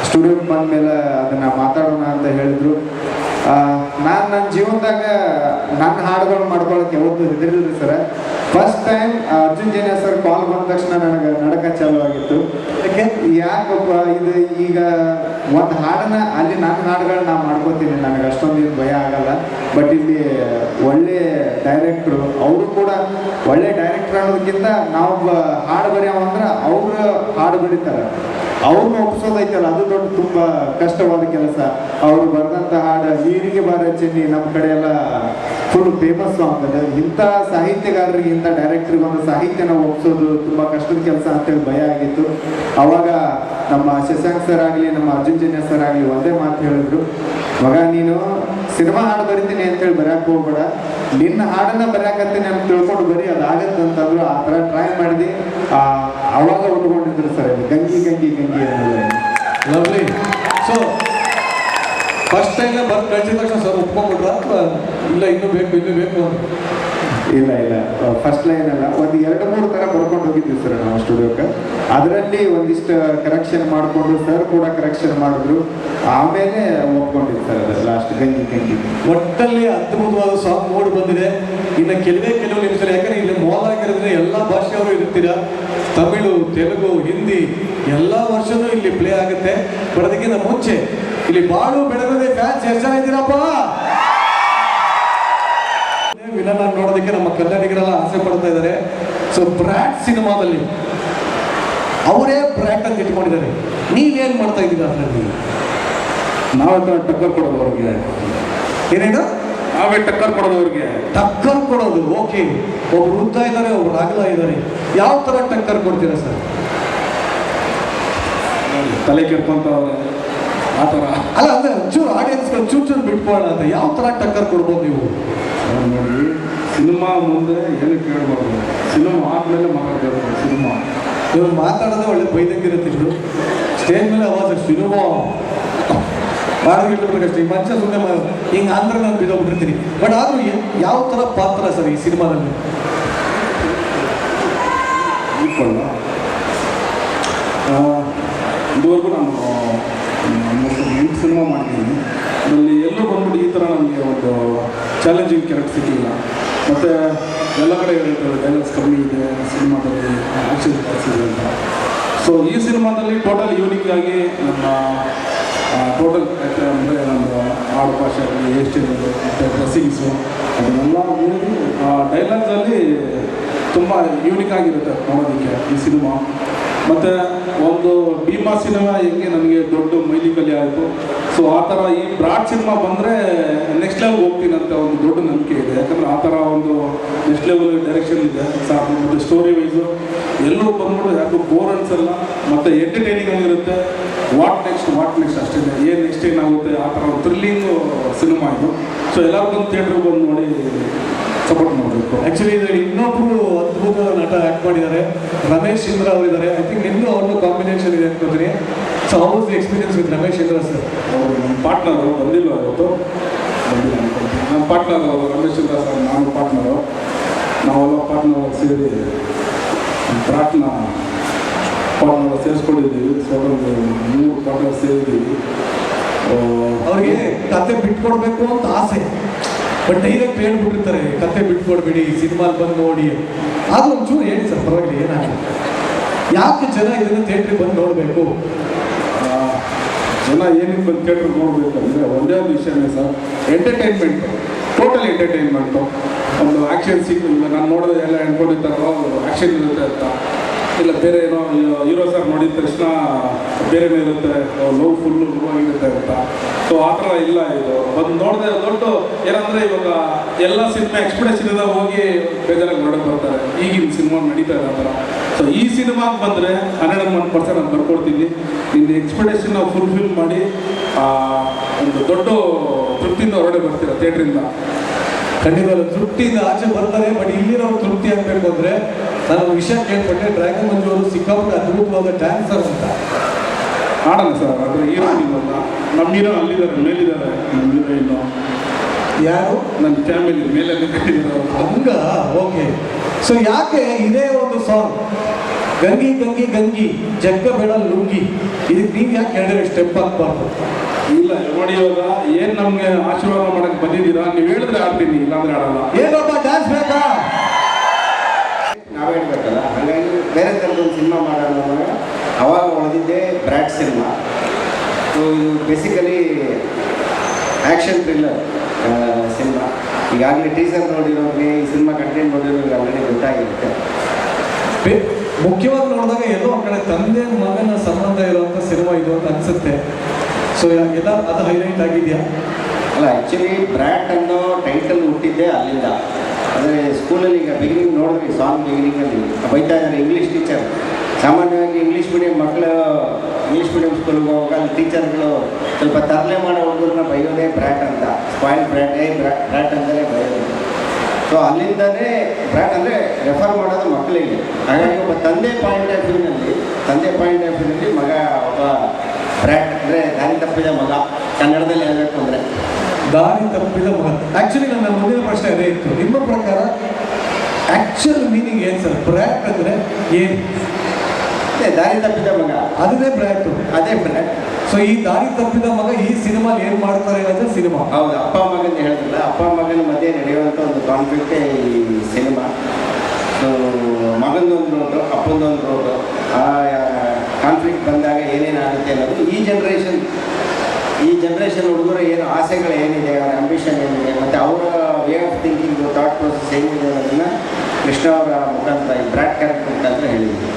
ಸ್ಟುಡಿಯೋಗೆ ಬಂದಮೇಲೆ ಅದನ್ನು ಮಾತಾಡೋಣ ಅಂತ ಹೇಳಿದರು. ನಾನು ನನ್ನ ಜೀವನದಾಗ ನನ್ನ ಹಾಡುಗಳು ಮಾಡ್ಕೊಳ್ಳೋಕೆ ಯಾವತ್ತೂ ಹೆದರಿಲ್ರಿ sir. First time Arjun Janya sir call ಬಂದ ತಕ್ಷಣ ನನಗೆ ನಡಕ ಚಾಲು ಆಗಿತ್ತು. ಯಾಕಪ್ಪ ಇದು ಈಗ ಒಂದು ಹಾಡನ್ನ ಅಲ್ಲಿ ನನ್ನ ಹಾಡುಗಳನ್ನ ನಾನು ಮಾಡ್ಕೋತೀನಿ, ನನಗೆ ಅಷ್ಟೊಂದು ಭಯ ಆಗಲ್ಲ. ಬಟ್ ಇಲ್ಲಿ ಒಳ್ಳೆ ಡೈರೆಕ್ಟ್ರು. ಅವರು ಕೂಡ ಒಳ್ಳೆ ಡೈರೆಕ್ಟರ್ ಅನ್ನೋದಕ್ಕಿಂತ ನಾವು ಹಾಡು ಬರೆಯೋ ಅಂದ್ರೆ ಅವ್ರು ಹಾಡು ಬರೀತಾರೆ, ಅವ್ರನ್ನ ಒಪ್ಪಿಸೋದೈತಲ್ಲ ಅದು ದೊಡ್ಡ ತುಂಬ ಕಷ್ಟವಾದ ಕೆಲಸ. ಅವರು ಬರೆದಂಥ ಹಾಡು ನೀರಿಗೆ ಬಾರ ಚೆನ್ನಿ ನಮ್ಮ ಕಡೆ ಎಲ್ಲ ಫುಲ್ ಫೇಮಸ್ ಸಾಂಗ್ ಅದು. ಇಂಥ ಸಾಹಿತ್ಯಗಾರರಿಗೆ, ಇಂಥ ಡೈರೆಕ್ಟ್ರಿಗೆ ಒಂದು ಸಾಹಿತ್ಯನ ಒಪ್ಪಿಸೋದು ತುಂಬ ಕಷ್ಟದ ಕೆಲಸ ಅಂತೇಳಿ ಭಯ ಆಗಿತ್ತು. ಅವಾಗ ನಮ್ಮ ಶಶಾಂಕ್ ಸರ್ ಆಗಲಿ, ನಮ್ಮ ಅರ್ಜುನ್ ಜನ್ಯ ಸರ್ ಆಗಲಿ ಒಂದೇ ಮಾತು ಹೇಳಿದ್ರು, ಮಗ ನೀನು ಸಿನಿಮಾ ಹಾಡು ಬರಿತೀನಿ ಅಂತೇಳಿ ಬರೆಯಕ್ಕೆ ಹೋಗ್ಬೇಡ, ನಿನ್ನ ಹಾಡನ್ನ ಬರೆಯಕತ್ತೀನಿ ಅಂತ ತಿಳ್ಕೊಂಡು ಬರೀ ಅದಾಗತ್ತೆ ಅಂತಂದ್ರು. ಆ ಥರ ಟ್ರೈ ಮಾಡಿದ್ವಿ. ಅವಾಗ ಉಟ್ಕೊಂಡಿದ್ರು ಸರ್ ಇದು ಗಂಗಿ ಗಂಗಿ ಗಂಗಿ ಅನ್ನೋದು. ಲವ್ಲಿ. ಸೊ ಫಸ್ಟ್ ಟೈಮ್ ಬರ್ದು ಕಳಿಸಿದ ತಕ್ಷಣ ಸರ್ ಒಪ್ಕೊಂಡ್ಬಿಟ್ರ ಅಥವಾ ಇಲ್ಲ ಇನ್ನೂ ಬೇಕು ಅಂತ? ಇಲ್ಲ ಫಸ್ಟ್ ಲೈನ್ ಅಲ್ಲ, ಒಂದು 2-3 ಥರ ಬರ್ಕೊಂಡು ಹೋಗಿದ್ವಿ ಸರ್ ನಾವು ಸ್ಟುಡಿಯೋಕ್ಕೆ. ಅದರಲ್ಲಿ ಒಂದಿಷ್ಟು ಕರೆಕ್ಷನ್ ಮಾಡಿಕೊಂಡು ಸರ್ ಕೂಡ ಕರೆಕ್ಷನ್ ಮಾಡಿದ್ರು. ಆಮೇಲೆ ಒಪ್ಕೊಂಡಿದ್ದು ಸರ್ ಅದು ಲಾಸ್ಟ್ ಗಂಗಿ ಗಂಗಿ. ಒಟ್ಟಲ್ಲಿ ಅದ್ಭುತವಾದ ಸಾಂಗ್ ಮೂಡಿ ಬಂದಿದೆ. ಇನ್ನು ಕೆಲವು ನಿಮಿಷದಲ್ಲಿ, ಯಾಕಂದ್ರೆ ಇಲ್ಲಿ ಮಾಲ್ ಆಗಿರೋದ್ರೆ ಎಲ್ಲ ಭಾಷೆಯವರು ಇರ್ತೀರಾ, ತಮಿಳು, ತೆಲುಗು, ಹಿಂದಿ ಎಲ್ಲ ವರ್ಷನೂ ಇಲ್ಲಿ ಪ್ಲೇ ಆಗುತ್ತೆ. ಬರೋದಕ್ಕಿಂತ ಮುಂಚೆ ಇಲ್ಲಿ ಬಾಳು ಬೆಳಗದೆ ಫ್ಯಾನ್ಸ್ ಎಷ್ಟು ಜನ ಇದ್ದೀರಪ್ಪ? ವಿಲನ್ ನೋಡೋದಕ್ಕೆ ನಮ್ಮ ಕನ್ನಡಿಗರೆಲ್ಲ ಆಸೆ ಪಡ್ತಾ ಇದ್ದಾರೆ. ಸೊ ಬ್ರ್ಯಾಟ್ ಸಿನಿಮಾದಲ್ಲಿ ಅವರೇ ಬ್ರ್ಯಾಟ್ ಅಂತ ಇಟ್ಕೊಂಡಿದ್ದಾರೆ. ನೀವೇನ್ ಮಾಡ್ತಾ ಇದ್ದೀರಾ ಅದರಲ್ಲಿ? ನಾವೇ ಟಕ್ಕರ್ ಕೊಡೋದು ಅವ್ರಿಗೆ. ಏನೇನು? ನಾವೇ ಟಕ್ಕರ್ ಕೊಡೋದು ಅವ್ರಿಗೆ. ಟಕ್ಕರ್ ಕೊಡೋದು. ಓಕೆ, ಒಬ್ರು ಉದ್ದ ಇದ್ದಾರೆ, ಒಬ್ರು ಅಗಲ ಇದ್ದಾರೆ. ಯಾವ ತರ ಟಕ್ಕರ್ ಕೊಡ್ತೀರಾ ಸರ್? ತಲೆ ಕೆಡ್ಕೊಂತವ್ರೆ ಆ ಥರ. ಅಲ್ಲ ಅಂದ್ರೆ ಚೂರು ಆಡಿಯನ್ಸ್ಗಳು ಚೂರು ಬಿಟ್ಕೊಳ್ಳೋಣ ಅಂತ ಯಾವ ತರ ಟಕ್ಕರ್ ಕೊಡ್ಬೋದು ನೀವು? ನೋಡಿ, ಸಿನಿಮಾ ಮುಂದೆ ಏನು ಕೇಳಬಾರ್ದು, ಸಿನಿಮಾ ಆದ್ಮೇಲೆ ಮಾತಾಡಬೇಕು. ಸಿನಿಮಾ ಇವ್ರು ಮಾತಾಡೋದೇ ಒಳ್ಳೆ ಬೈದಂಗಿರುತ್ತಿದ್ರು. ಸ್ಟೇಜ್ ಮೇಲೆ ಅವಾಜ್ ಸಿನಿಮಾ ಬಾಡಿಗಿರ್ಬೇಕಷ್ಟೇ. ಈ ಮನುಷ್ಯ ಸುಮ್ಮನೆ ಹಿಂಗೆ ಅಂದ್ರೆ ನಾನು ಬಿದ್ದೋಗ್ಬಿಟ್ಟಿರ್ತೀನಿ. ಬಟ್ ಆದ್ರೂ ಯಾವ ಥರ ಪಾತ್ರ ಸರ್ ಈ ಸಿನಿಮಾದಲ್ಲಿ? ಇಟ್ಕೊಳ್ಳ ಇದುವರೆಗೂ ನಾನು 8 ಸಿನಿಮಾ ಮಾಡಿದ್ದೀನಿ. ಅದರಲ್ಲಿ ಎಲ್ಲೂ ಬಂದ್ಬಿಟ್ಟು ಈ ಥರ ನನಗೆ ಒಂದು ಚಾಲೆಂಜಿಂಗ್ ಕ್ಯಾರೆಕ್ಟರ್ ಸಿಕ್ಕಿಲ್ಲ. ಮತ್ತು ಎಲ್ಲ ಕಡೆ ಹೇಳ್ತಾರೆ ಡೈಲಾಗ್ಸ್ ಕಮ್ಮಿ ಇದೆ ಸಿನಿಮಾದಲ್ಲಿ, ಆ್ಯಕ್ಷನ್ ಜಾಸ್ತಿ ಇದೆ ಅಂತ. ಸೊ ಈ ಸಿನಿಮಾದಲ್ಲಿ ಟೋಟಲ್ ಯೂನಿಕ್ ಆಗಿ ನಮ್ಮ ಟೋಟಲ್ ಅಂದರೆ ನಮ್ಮ ಆಡು ಭಾಷೆ ಆಗಲಿ, ಹೇರ್ ಸ್ಟೈಲು ಮತ್ತು ಡ್ರೆಸ್ಸಿಂಗ್ಸು ಅದನ್ನೆಲ್ಲ ಮೀರಿ ಡೈಲಾಗ್ಸಲ್ಲಿ ತುಂಬ ಯೂನಿಕ್ ಆಗಿರುತ್ತೆ ನೋಡೋದಕ್ಕೆ ಈ ಸಿನಿಮಾ. ಮತ್ತು ಒಂದು ಭೀಮಾ ಸಿನಿಮಾ ಹೆಂಗೆ ನನಗೆ ದೊಡ್ಡ ಮೈಲಿಗಲ್ಲಿ ಆಯಿತು, ಸೊ ಆ ಥರ ಈ ಬ್ರಾಡ್ ಸಿನಿಮಾ ಬಂದರೆ ನೆಕ್ಸ್ಟ್ ಲೆವೆಲ್ ಹೋಗ್ತೀನಿ ಅಂತ ಒಂದು ದೊಡ್ಡ ನಂಬಿಕೆ ಇದೆ. ಯಾಕಂದರೆ ಆ ಥರ ಒಂದು ನೆಕ್ಸ್ಟ್ ಲೆವೆಲ್ ಡೈರೆಕ್ಷನ್ ಇದೆ ಸಾಕು. ಮತ್ತು ಸ್ಟೋರಿ ವೈಸು ಎಲ್ಲರೂ ಬಂದ್ಬಿಟ್ಟು ಯಾಕೋ ಬೋರ್ ಅನ್ಸಲ್ಲ, ಮತ್ತು ಎಂಟರ್ಟೈನಿಂಗ್ ಆಗಿರುತ್ತೆ. ವಾಟ್ ನೆಕ್ಸ್ಟ್ ಅಷ್ಟೇ, ಏನು ನೆಕ್ಸ್ಟ್ ಏನಾಗುತ್ತೆ ಆ ಥರ ಒಂದು ಥ್ರಿಲ್ಲಿಂಗು ಸಿನಿಮಾ ಇದು. ಸೊ ಎಲ್ಲರೂ ಬಂದು ಥಿಯೇಟ್ರಿಗೆ ಬಂದು ನೋಡಿ ಸಪೋರ್ಟ್ ಮಾಡಬೇಕು. ಆ್ಯಕ್ಚುಲಿ ಇದರಲ್ಲಿ ಇನ್ನೊಬ್ರು ಅದ್ಭುತ ನಟ ಆ್ಯಕ್ಟ್ ಮಾಡಿದ್ದಾರೆ, ರಮೇಶ್ ಇಂದ್ರ ಅವರಿದ್ದಾರೆ. ಐ ಥಿಂಕ್ ನಿಮ್ಮದು ಅವ್ರದ್ದು ಕಾಂಬಿನೇಷನ್ ಇದೆ ಅನ್ಕೋತೀನಿ. So how was the experience with Ramesh Indra sir? ಅವರು ನಮ್ಮ ಪಾರ್ಟ್ನರು ಬಂದಿಲ್ಲ ಇವತ್ತು, ಬಂದಿಲ್ಲ ಅನ್ಕೊಳ್ತೀನಿ. ನಮ್ಮ ಪಾರ್ಟ್ನರ್ ರಮೇಶ್ ಇಂದ್ರ ಸರ್, ನಾನು ಪಾರ್ಟ್ನರು, ನಾವೆಲ್ಲ ಪಾರ್ಟ್ನರ್ ಸೇರಿ ಪಾರ್ಟ್ನರ್ ಸೇರಿಸ್ಕೊಂಡಿದ್ದೀವಿ. ಸೊ ಒಂದು 3 ಪಾರ್ಟ್ನರ್ ಸೇರಿದ್ದೀವಿ. ಅವ್ರಿಗೆ ಕತೆ ಬಿಟ್ಕೊಡ್ಬೇಕು ಅಂತ ಆಸೆ, ಬಟ್ ಡೈರೆಕ್ಟ್ ಹೇಳ್ಬಿಟ್ಟಿರ್ತಾರೆ ಕತೆ ಬಿಟ್ಕೊಡ್ಬೇಡಿ, ಸಿನಿಮಾಲ್ ಬಂದು ನೋಡಿ. ಆದ್ರೂ ಒಂಚೂರು ಹೇಳಿ ಸರ್, ಪರವಾಗಿಲ್ಲ, ಏನಾಗಿದೆ, ಯಾಕೆ ಜನ ಇದನ್ನು ಥಿಯೇಟ್ರಿಗೆ ಬಂದು ನೋಡಬೇಕು? ಜನ ಏನಕ್ಕೆ ಬಂದು ಥಿಯೇಟ್ರಿಗೆ ನೋಡಬೇಕಂದ್ರೆ ಒಂದೇ ಒಂದು ವಿಷಯನೇ ಸರ್, ಎಂಟರ್ಟೈನ್ಮೆಂಟು, ಟೋಟಲ್ ಎಂಟರ್ಟೈನ್ಮೆಂಟು. ಒಂದು ಆ್ಯಕ್ಷನ್ ಸೀನ್ ನಾನು ನೋಡೋದು ಎಲ್ಲ ಅನ್ಕೊಂಡಿರ್ತಾರೋ ಆ್ಯಕ್ಷನ್ ಇರುತ್ತೆ ಅಂತ, ಇಲ್ಲ ಬೇರೆ ಏನೋ ಹೀರೋ ಸರ್ ನೋಡಿದ ತಕ್ಷಣ ಬೇರೆನೇ ಇರುತ್ತೆ, ಲವ್ ಫುಲ್ಲು ಆಗಿರುತ್ತೆ ಅಂತ. ಸೊ ಆ ಥರ ಇಲ್ಲ. ಇದು ಬಂದು ನೋಡಿದೆ ದೊಡ್ಡ ಏನಂದರೆ ಇವಾಗ ಎಲ್ಲ ಸಿನಿಮಾ ಎಕ್ಸ್ಪೆಕ್ಟೇಷನ್ ಹೋಗಿ ಬೇಜಾರಾಗಿ ನೋಡೋಕೆ ಬರ್ತಾರೆ. ಈಗಿನ ಸಿನಿಮಾ ನಡೀತಾ ಇದೆ ಆ ಥರ. ಸೊ ಈ ಸಿನಿಮಾಗೆ ಬಂದರೆ 101% ನಾನು ಬರ್ಕೊಡ್ತೀನಿ. ನಿನ್ನ ಎಕ್ಸ್ಪೆಕ್ಟೇಷನ್ ನಾವು ಫುಲ್ಫಿಲ್ ಮಾಡಿ ಒಂದು ದೊಡ್ಡ ತೃಪ್ತಿಯಿಂದ ಹೊರಗಡೆ ಬರ್ತೀರ ಥಿಯೇಟ್ರಿಂದ. ಖಂಡಿತ ತೃಪ್ತಿಯಿಂದ ಆಚೆ ಬರ್ತಾರೆ. ಬಟ್ ಇಲ್ಲಿರೋ ತೃಪ್ತಿ ಆಗಬೇಕು ಅಂದರೆ ನಾನು ವಿಷಯ ಕೇಳ್ಪಟ್ಟೆ, ಡ್ರ್ಯಾಗನ್ ಮಂಜು ಅವರು ಸಿಕ್ಕಾಪಟ್ಟೆ ಅದ್ಭುತವಾದ ಡ್ಯಾನ್ಸರ್ ಅಂತ. ಆಡೋಣ ಸರ್, ಆದರೆ ಹೀರೋಯಿನ್ ಅಲ್ಲ, ನಮ್ಮ ಹೀರೋ ಅಲ್ಲಿದ್ದಾರೆ, ಮೇಲಿದ್ದಾರೆ. ನಮ್ಮ ಹೀರೋಯಿನ್ನು ಯಾರು? ನನ್ನ ಫ್ಯಾಮಿಲಿ ಮೇಲೆ ಕಟ್ಟಿದ್ದಾರೆ. ಹಂಗ ಓಕೆ. ಸೊ ಯಾಕೆ ಇದೇ ಒಂದು ಸಾಂಗ್ ಗಂಗಿ ಗಂಗಿ ಗಂಗಿ ಜಗ್ಗ ಬೇಡ ಲುಂಗಿ, ಇದಕ್ಕೆ ನೀವು ಯಾಕೆ ಹೇಳಿದ್ರೆ ಸ್ಟೆಪ್ ಹಾಕ್ಬಾರ್ದು? ಇಲ್ಲ ನೋಡಿ, ಇವಾಗ ಏನು ನಮಗೆ ಆಶೀರ್ವಾದ ಮಾಡಕ್ಕೆ ಬಂದಿದ್ದೀರಾ, ನೀವು ಹೇಳಿದ್ರೆ ಆಡ್ತೀನಿ, ಇಲ್ಲಾಂದ್ರೆ ಆಡಲ್ಲ. ಏನಪ್ಪ ಡ್ಯಾನ್ಸ್ ಬೇಕಾ? ನಾವೇ ಹೇಳ್ಬೇಕಲ್ಲ, ಹಾಗಾಗಿ ಬೇರೆ ಥರದೊಂದು ಸಿನಿಮಾ ಮಾಡೋಣ ಅಂದರೆ ಅವಾಗ ಹೊಡೆದಿದ್ದೆ ಬ್ರ್ಯಾಟ್ ಸಿನಿಮಾ. ಸೊ ಇದು ಬೇಸಿಕಲಿ ಆ್ಯಕ್ಷನ್ ಥ್ರಿಲ್ಲರ್. ಸಿನಿಮಾ. ಈಗಾಗಲೇ ಟೀಸರ್ ನೋಡಿರೋರಿಗೆ, ಈ ಸಿನಿಮಾ ಕಂಟೆಂಟ್ ನೋಡಿರೋರಿಗೆ ಆಲ್ರೆಡಿ ಗೊತ್ತಾಗಿರುತ್ತೆ. ಮುಖ್ಯವಾಗಿ ನೋಡಿದಾಗ ಎಲ್ಲೋ ಆ ಕಡೆ ತಂದೆ ಮಗನ ಸಂಬಂಧ ಇರುವಂಥ ಸಿನಿಮಾ ಇದು ಅಂತ ಅನಿಸುತ್ತೆ. ಸೊ ಎಲ್ಲ ಅದು ಹೈಲೈಟ್ ಆಗಿದೆಯಾ? ಅಲ್ಲ, ಆ್ಯಕ್ಚುಲಿ ಬ್ರ್ಯಾಟ್ ಅನ್ನೋ ಟೈಟಲ್ ಹುಟ್ಟಿದ್ದೆ ಅಲ್ಲಿಂದ. ಅಂದರೆ ಸ್ಕೂಲಲ್ಲಿ ಈಗ ಬಿಗಿನಿಂಗ್ ನೋಡಿದ್ವಿ, ಸಾಂಗ್ ಬಿಗಿನಿಂಗಲ್ಲಿ ಬೈತಾ ಇದ್ದಾರೆ ಇಂಗ್ಲೀಷ್ ಟೀಚರ್. ಸಾಮಾನ್ಯವಾಗಿ ಇಂಗ್ಲೀಷ್ ಮೀಡಿಯಂ ಮಕ್ಕಳು ಇಂಗ್ಲೀಷ್ ಮೀಡಿಯಂ ಸ್ಕೂಲ್ಗೆ ಹೋಗುವಾಗ ಅಲ್ಲಿ ಟೀಚರ್ಗಳು ಸ್ವಲ್ಪ ತರಲೆ ಮಾಡೋ ಹುಡುಗರನ್ನ ಬೈಯೋದೇ ಬ್ರ್ಯಾಟ್ ಅಂತ, ಸ್ಪಾಯಿಲ್ ಬ್ರ್ಯಾಟ್ ಅಂತಲೇ ಬೈಯೋದು. ಸೊ ಅಲ್ಲಿಂದನೇ ಬ್ರ್ಯಾಟ್ ಅಂದರೆ ರೆಫರ್ ಮಾಡೋದು ಮಕ್ಕಳಿಗೆ. ಹಾಗಾಗಿ ಒಬ್ಬ ತಂದೆ ಪಾಯಿಂಟ್ ಆಫ್ ವ್ಯೂನಲ್ಲಿ ಮಗ ಒಬ್ಬ ಬ್ರ್ಯಾಟ್ ಅಂದರೆ ದಾರಿ ತಪ್ಪಿದ ಮಗ, ಕನ್ನಡದಲ್ಲಿ ಹೇಳಬೇಕು ಅಂದರೆ ದಾರಿ ತಪ್ಪಿದ ಮಗ. ಆ್ಯಕ್ಚುಲಿ ನನ್ನ ಮುಂದಿನ ಪ್ರಶ್ನೆ ಅದೇ ಇತ್ತು. ನಿಮ್ಮ ಪ್ರಕಾರ ಆ್ಯಕ್ಚುಯಲ್ ಮೀನಿಂಗ್ ಏನು ಸರ್? ಬ್ರ್ಯಾಟ್ ಅಂದರೆ ಏನು? ದಾರಿ ತಪ್ಪಿದ ಮಗ, ಅದೇ ಬ್ರ್ಯಾಟು, ಅದೇ ಬ್ರ್ಯಾಟ್. ಸೊ ಈ ದಾರಿ ತಪ್ಪಿದ ಮಗ ಈ ಸಿನಿಮಾ ಏನು ಮಾಡ್ತಾರೆ ಅನ್ನೋದು ಸಿನಿಮಾ. ಹೌದು, ಅಪ್ಪ ಮಗನ ಹೇಳಿದ್ರಲ್ಲ, ಅಪ್ಪ ಮಗನ ಮಧ್ಯೆ ನಡೆಯುವಂಥ ಒಂದು ಕಾನ್ಫ್ಲಿಕ್ಟೇ ಈ ಸಿನಿಮಾ. ಸೊ ಮಗಂದೊಂದು ರೋಡು, ಅಪ್ಪಂದೊಂದು ರೋಡು, ಆ ಕಾನ್ಫ್ಲಿಕ್ಟ್ ಬಂದಾಗ ಏನೇನಾಗುತ್ತೆ ಅನ್ನೋದು ಈ ಜನ್ರೇಷನ್ ಹುಡುಗರು ಏನು ಆಸೆಗಳು ಏನಿದೆ, ಅವರ ಅಂಬಿಷನ್ ಏನಿದೆ, ಮತ್ತು ಅವರ way of thinking, thought process ಏನಿದೆ ಅನ್ನೋದನ್ನು ಕೃಷ್ಣ ಅವರ ಮುಖಾಂತರ ಈ ಬ್ರ್ಯಾಟ್ ಕ್ಯಾರೆಕ್ಟರ್ ಮುಖಾಂತರ ಹೇಳಿದ್ವಿ.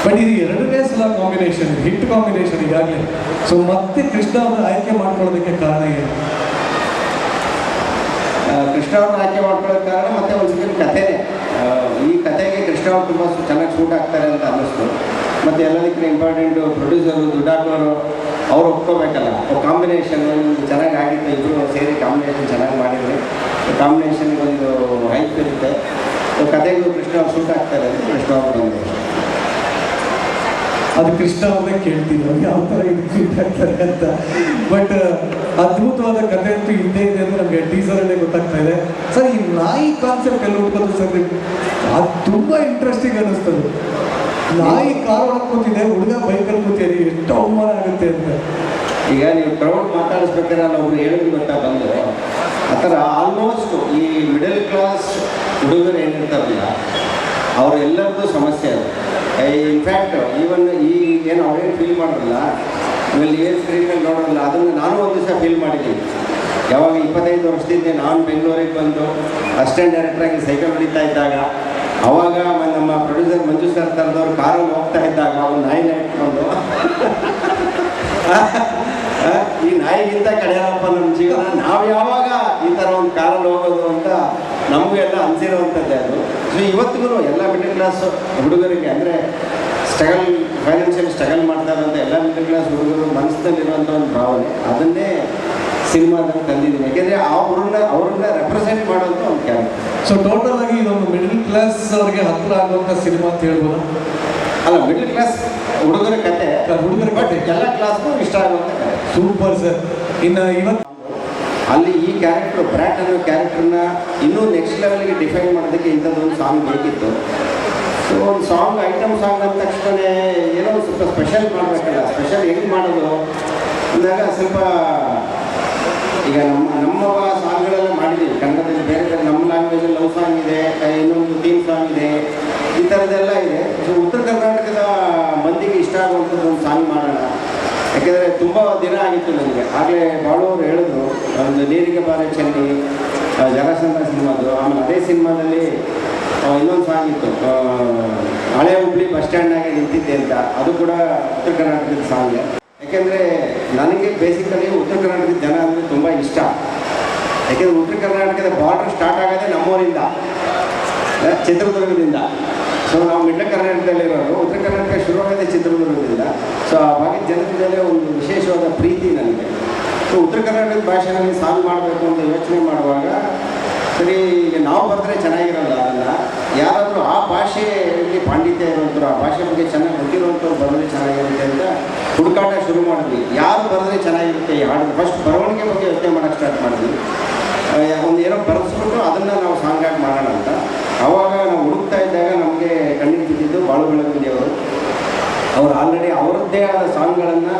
ಬಟ್ ಇದು ಎರಡನೇ ಸಲ ಕಾಂಬಿನೇಷನ್, ಹಿಟ್ ಕಾಂಬಿನೇಷನ್ ಈಗಾಗಲೇ. ಸೊ ಮತ್ತೆ ಕೃಷ್ಣ ಅವರು ಆಯ್ಕೆ ಮಾಡ್ಕೊಳ್ಳೋದಕ್ಕೆ ಕಾರಣ ಏನು? ಕೃಷ್ಣ ಅವ್ರನ್ನ ಆಯ್ಕೆ ಮಾಡ್ಕೊಳ್ಳೋಕೆ ಕಾರಣ ಮತ್ತೆ ಒಂದು ಸಿಕ್ಕಿನ ಕಥೆನೇ. ಈ ಕಥೆಗೆ ಕೃಷ್ಣ ಅವ್ರು ತುಂಬ ಚೆನ್ನಾಗಿ ಶೂಟ್ ಆಗ್ತಾರೆ ಅಂತ ಅನ್ನಿಸ್ತು. ಮತ್ತು ಎಲ್ಲದಕ್ಕಿಂತ ಇಂಪಾರ್ಟೆಂಟು ಪ್ರೊಡ್ಯೂಸರು, ದುಡ್ಡಾಕೋರು ಅವ್ರು ಒಪ್ಕೋಬೇಕಲ್ಲ. ಕಾಂಬಿನೇಷನ್ ಚೆನ್ನಾಗಿ ಆಗಿತ್ತು, ಇಬ್ಬರು ಸೇರಿ ಕಾಂಬಿನೇಷನ್ ಚೆನ್ನಾಗಿ ಮಾಡಿದ್ವಿ. ಕಾಂಬಿನೇಷನ್ಗೆ ಒಂದು ಹೈಪ್ ಇರುತ್ತೆ. ಕಥೆಗೂ ಕೃಷ್ಣ ಅವ್ರು ಶೂಟ್ ಆಗ್ತಾರೆ ಅಂತ ಕೃಷ್ಣ ಅವ್ರು ಬಂದರು. ಅದು ಕೃಷ್ಣ ಅವ್ರನ್ನೇ ಕೇಳ್ತೀವಿ ಅವ್ರು ಯಾವ ಥರ ಇದು ಶೂಟ್ ಆಗ್ತಾರೆ ಅಂತ. ಬಟ್ ಅದ್ಭುತವಾದ ಕಥೆ ಅಂತೂ ಇದ್ದೇ ಇದೆ ಅಂತ ನಮಗೆ ಟೀಸರಲ್ಲೇ ಗೊತ್ತಾಗ್ತಾ ಇದೆ. ಸರ್, ಈ ನಾಯಿ ಕಾನ್ಸೆಪ್ಟ್ ಎಲ್ಲ ಹುಡ್ಕೋದು ಸರ್, ಅದು ತುಂಬ ಇಂಟ್ರೆಸ್ಟಿಂಗ್ ಅನ್ನಿಸ್ತದೆ. ನಾಯಿ ಕಾರ್ ಒಳಗೆ ಕೂತಿದೆ, ಹುಡುಗ ಬೈಕಲ್ಲಿ ಕೂತಿದೆ, ಎಷ್ಟು ಅವಮಾನ ಆಗುತ್ತೆ ಅಂತ. ಈಗ ನೀವು ಕ್ರೌಡ್ ಮಾತಾಡಿಸ್ಬೇಕಾದ್ರೆ ಒಬ್ರು ಹೇಳಿದ್ರು ಗೊತ್ತಾ ಬಂದು, ಆ ಥರ ಆಲ್ಮೋಸ್ಟ್ ಈ ಮಿಡಲ್ ಕ್ಲಾಸ್ ಹುಡುಗರು ಏನಿರ್ತಾರಲ್ಲ ಅವರೆಲ್ಲರದ್ದು ಸಮಸ್ಯೆ ಅದು. ಇನ್ಫ್ಯಾಕ್ಟ್ ಈವನ್ ಈ ಏನು ಅವ್ರೇನು ಫೀಲ್ ಮಾಡೋಲ್ಲ, ಇವೆಲ್ಲ ಏನು ಸ್ಕ್ರೀನಲ್ಲಿ ನೋಡೋಲ್ಲ, ಅದನ್ನು ನಾನು ಒಂದು ದಿವಸ ಫೀಲ್ ಮಾಡಿದ್ದೀನಿ. ಯಾವಾಗ 25 ವರ್ಷದಿಂದ ನಾನು ಬೆಂಗಳೂರಿಗೆ ಬಂದು ಅಸಿಸ್ಟೆಂಟ್ ಡೈರೆಕ್ಟ್ರಾಗಿ ಸೈಕಲ್ ಹೊಡಿತಾ ಇದ್ದಾಗ, ಅವಾಗ ನಮ್ಮ ಪ್ರೊಡ್ಯೂಸರ್ ಮಂಜು ಸರ್ ಥರದವ್ರು ಕಾರಲ್ಲಿ ಹೋಗ್ತಾ ಇದ್ದಾಗ ಒಂದು ನಾಯಿನ ಇಟ್ಕೊಂಡು ಈ ನಾಯಿಗಿಂತ ಕಡೆಯಪ್ಪ ನಮ್ಮ ಜೀವನ, ನಾವು ಯಾವಾಗ ಈ ಥರ ಒಂದು ಕಾರಲ್ಲಿ ಹೋಗೋದು ಅಂತ ನಮಗೂ ಎಲ್ಲ ಅನಿಸಿರುವಂಥದ್ದೇ ಅದು. ಸೊ ಇವತ್ತಿಗೂ ಎಲ್ಲ ಮಿಡಲ್ ಕ್ಲಾಸ್ ಹುಡುಗರಿಗೆ, ಅಂದರೆ ಫೈನಾನ್ಷಿಯಲ್ ಸ್ಟ್ರಗಲ್ ಮಾಡ್ತಾ ಇರೋಂಥ ಎಲ್ಲ ಮಿಡಲ್ ಕ್ಲಾಸ್ ಹುಡುಗರು ಮನಸ್ಸಿನಲ್ಲಿರುವಂಥ ಒಂದು ಭಾವನೆ, ಅದನ್ನೇ ಸಿನಿಮಾದಲ್ಲಿ ತಂದಿದ್ದೀನಿ. ಯಾಕೆಂದರೆ ಅವ್ರನ್ನ ರೆಪ್ರೆಸೆಂಟ್ ಮಾಡೋದು ಒಂದು ಕ್ಯಾರೆಕ್ಟರ್. ಸೊ ಟೋಟಲ್ ಆಗಿ ಇದೊಂದು ಮಿಡಲ್ ಕ್ಲಾಸ್ ಅವ್ರಿಗೆ ಹತ್ತಿರ ಆಗುವಂಥ ಸಿನಿಮಾ ಅಂತ ಹೇಳ್ಬೋದಾ? ಅಲ್ಲ, ಮಿಡಲ್ ಕ್ಲಾಸ್ ಹುಡುಗರ ಕತೆ, ಬಟ್ ಎಲ್ಲ ಕ್ಲಾಸ್ಗೂ ಇಷ್ಟ ಆಗುವಂಥ ಕತೆ. Super sir. ಇನ್ನು ಇವತ್ತು ಅಲ್ಲಿ ಈ ಕ್ಯಾರೆಕ್ಟರ್ ಬ್ರ್ಯಾಟ್ ಅನ್ನೋ ಕ್ಯಾರೆಕ್ಟರ್ನ ಇನ್ನೂ ನೆಕ್ಸ್ಟ್ ಲೆವೆಲ್ಗೆ ಡಿಫೈನ್ ಮಾಡೋದಕ್ಕೆ ಇಂಥದ್ದೊಂದು ಸಾಂಗ್ ಬೇಕಿತ್ತು. ಸೊ ಒಂದು ಸಾಂಗ್, ಐಟಮ್ ಸಾಂಗ್ ಅಂದ ತಕ್ಷಣ ಏನೋ ಸ್ವಲ್ಪ ಸ್ಪೆಷಲ್ ಮಾಡಬೇಕಲ್ಲ. ಸ್ಪೆಷಲ್ ಹೆಂಗೆ ಮಾಡೋದು ಅಂದಾಗ ಸ್ವಲ್ಪ ಈಗ ನಮ್ಮ ಸಾಂಗ್ಗಳೆಲ್ಲ ಮಾಡಿದ್ದೀವಿ ಕನ್ನಡದಲ್ಲಿ, ಬೇರೆ ಬೇರೆ ನಮ್ಮ ಲ್ಯಾಂಗ್ವೇಜಲ್ಲಿ ಲವ್ ಸಾಂಗ್ ಇದೆ, ಇನ್ನೊಂದು ಥೀಮ್ ಸಾಂಗ್ ಇದೆ, ಈ ಥರದ್ದೆಲ್ಲ ಇದೆ. ಸೊ ಉತ್ತರ ಕರ್ನಾಟಕದ ಮಂದಿಗೆ ಇಷ್ಟ ಆಗುವಂಥದ್ದು ಒಂದು ಸಾಂಗ್ ಮಾಡೋಣ. ಯಾಕೆಂದರೆ ತುಂಬ ದಿನ ಆಗಿತ್ತು ನನಗೆ. ಆಗಲೇ ಬಾಳೂರು ಹೇಳಿದ್ರು, ಒಂದು ನೀರಿಗೆ ಬಾರೆ ಚೆನ್ನಿ, ಜರಾಸಂಧ ಸಿನಿಮಾದು. ಆಮೇಲೆ ಅದೇ ಸಿನಿಮಾದಲ್ಲಿ ಇನ್ನೊಂದು ಸಾಂಗ್ ಇತ್ತು, ಹಳೆ ಹುಬ್ಳಿ ಬಸ್ ಸ್ಟ್ಯಾಂಡ್ನಾಗೆ ನಿಂತಿದ್ದೆ ಅಂತ. ಅದು ಕೂಡ ಉತ್ತರ ಕರ್ನಾಟಕದ ಸಾಂಗ್. ಯಾಕೆಂದರೆ ನನಗೆ ಬೇಸಿಕಲಿ ಉತ್ತರ ಕರ್ನಾಟಕದ ಜನ ಅಂದರೆ ತುಂಬ ಇಷ್ಟ. ಯಾಕೆಂದರೆ ಉತ್ತರ ಕರ್ನಾಟಕದ ಬಾರ್ಡರ್ ಸ್ಟಾರ್ಟ್ ಆಗೋದೇ ನಮ್ಮೂರಿಂದ, ಚಿತ್ರದುರ್ಗದಿಂದ. ಸೊ ನಾವು ಮಿಡ್ಲ್ ಕರ್ನಾಟಕದಲ್ಲಿರೋರು, ಉತ್ತರ ಕರ್ನಾಟಕ ಶುರುವಾಗೋದೇ ಚಿತ್ರದುರ್ಗದಿಂದ. ಸೊ ಆ ಭಾಗದ ಜನರ ಮೇಲೆ ಒಂದು ವಿಶೇಷವಾದ ಪ್ರೀತಿ ನನಗೆ. ಸೊ ಉತ್ತರ ಕರ್ನಾಟಕದ ಭಾಷೆಯಲ್ಲಿ ಸಾಂಗ್ ಮಾಡಬೇಕು ಅಂತ ಯೋಚನೆ ಮಾಡುವಾಗ, ಸರಿ ಈಗ ನಾವು ಬರೆದ್ರೆ ಚೆನ್ನಾಗಿರೋಲ್ಲ, ಅದನ್ನು ಯಾರಾದರೂ ಆ ಭಾಷೆಯಲ್ಲಿ ಪಾಂಡಿತ್ಯ ಇರೋಂಥವ್ರು, ಆ ಭಾಷೆ ಬಗ್ಗೆ ಚೆನ್ನಾಗಿ ಗೊತ್ತಿರುವಂಥವ್ರು ಬರೆದ್ರೆ ಚೆನ್ನಾಗಿರುತ್ತೆ ಅಂತ ಹುಡುಕಾಟ ಶುರು ಮಾಡಿದ್ವಿ. ಯಾರು ಬರೆದ್ರೆ ಚೆನ್ನಾಗಿರುತ್ತೆ ಈ ಹಾಡು, ಫಸ್ಟ್ ಬರವಣಿಗೆ ಬಗ್ಗೆ ಯೋಚನೆ ಮಾಡೋಕ್ಕೆ ಸ್ಟಾರ್ಟ್ ಮಾಡಿದ್ವಿ. ಒಂದು ಏನೋ ಬರೆಸ್ಬಿಟ್ಟು ಅದನ್ನು ನಾವು ಸಾಂಗಾಗಿ ಮಾಡೋಣ ಅಂತ. ಆವಾಗ ನಾವು ಹುಡುಕ್ತಾ ಇದ್ದಾಗ ನಮಗೆ ಕಣ್ಣಿಗೆ ಬಿದ್ದಿದ್ದು ಬಾಳು ಬೆಳಗುಂದಿಯವರು. ಅವರು ಆಲ್ರೆಡಿ ಅವರದ್ದೇ ಆದ ಸಾಂಗ್ಗಳನ್ನು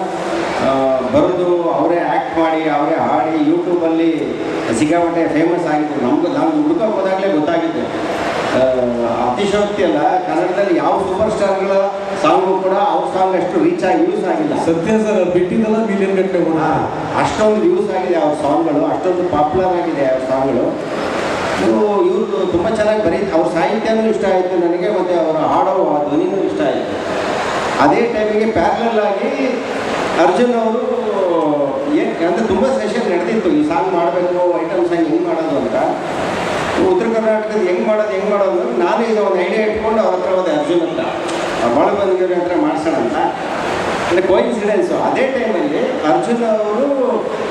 ಬರೆದು ಅವರೇ ಆ್ಯಕ್ಟ್ ಮಾಡಿ, ಅವರೇ ಹಾಡಿ ಯೂಟ್ಯೂಬಲ್ಲಿ ಸಿಕ್ಕಾಪಟ್ಟೆ ಫೇಮಸ್ ಆಗಿದ್ರು. ನಾನು ಹುಡುಕಕ್ಕೆ ಹೋದಾಗಲೇ ಗೊತ್ತಾಗಿತ್ತು. ಅತಿಶಯೋಕ್ತಿ ಅಲ್ಲ, ಕನ್ನಡದಲ್ಲಿ ಯಾವ ಸೂಪರ್ ಸ್ಟಾರ್ಗಳ ಸಾಂಗು ಕೂಡ ಅವ್ರ ಸಾಂಗ್ ಅಷ್ಟು ರೀಚ್ ಆಗಿ ಯೂಸ್ ಆಗಿಲ್ಲ. ಸತ್ಯ ಸರ್, ಬಿಟ್ಟಿದ್ದಲ್ಲ ಮಿಲಿಯನ್ ಗಟ್ಟಲೆ ಅಷ್ಟೊಂದು ಯೂಸ್ ಆಗಿದೆ ಅವ್ರ ಸಾಂಗ್ಗಳು, ಅಷ್ಟೊಂದು ಪಾಪ್ಯುಲರ್ ಆಗಿದೆ. ಸಾಂಗ್ಗಳು. ಇವರು ತುಂಬ ಚೆನ್ನಾಗಿ ಅವ್ರ ಸಾಹಿತ್ಯನೂ ಇಷ್ಟ ಆಯಿತು ನನಗೆ, ಮತ್ತು ಅವರ ಹಾಡೋ ಆ ಧ್ವನಿನೂ ಇಷ್ಟ ಆಯಿತು. ಅದೇ ಟೈಮಿಗೆ ಪ್ಯಾರಲಲ್ ಆಗಿ ಅರ್ಜುನ್ ಅವರು ಅಂದರೆ ತುಂಬ ಸೆಷನ್ ನಡೆದಿತ್ತು, ಈ ಸಾಂಗ್ ಮಾಡಬೇಕು, ಐಟಮ್ ಸಾಂಗ್ ಹೆಂಗೆ ಮಾಡೋದು ಅಂತ. ಉತ್ತರ ಕರ್ನಾಟಕದ ಹೆಂಗೆ ಮಾಡೋದು ನಾನು ಈಗ ಒಂದು ಐಡಿಯಾ ಇಟ್ಕೊಂಡು ಅವ್ರ ಹತ್ರ ಹೋದೆ, ಅರ್ಜುನ್ ಅಂತ ಭಾಳ ಬಂದಿರೋ ಹತ್ರ ಮಾಡ್ಸೋಣ ಅಂತ. ಅಂದರೆ ಕೋಇನ್ಸಿಡೆನ್ಸು ಅದೇ ಟೈಮಲ್ಲಿ ಅರ್ಜುನ್ ಅವರು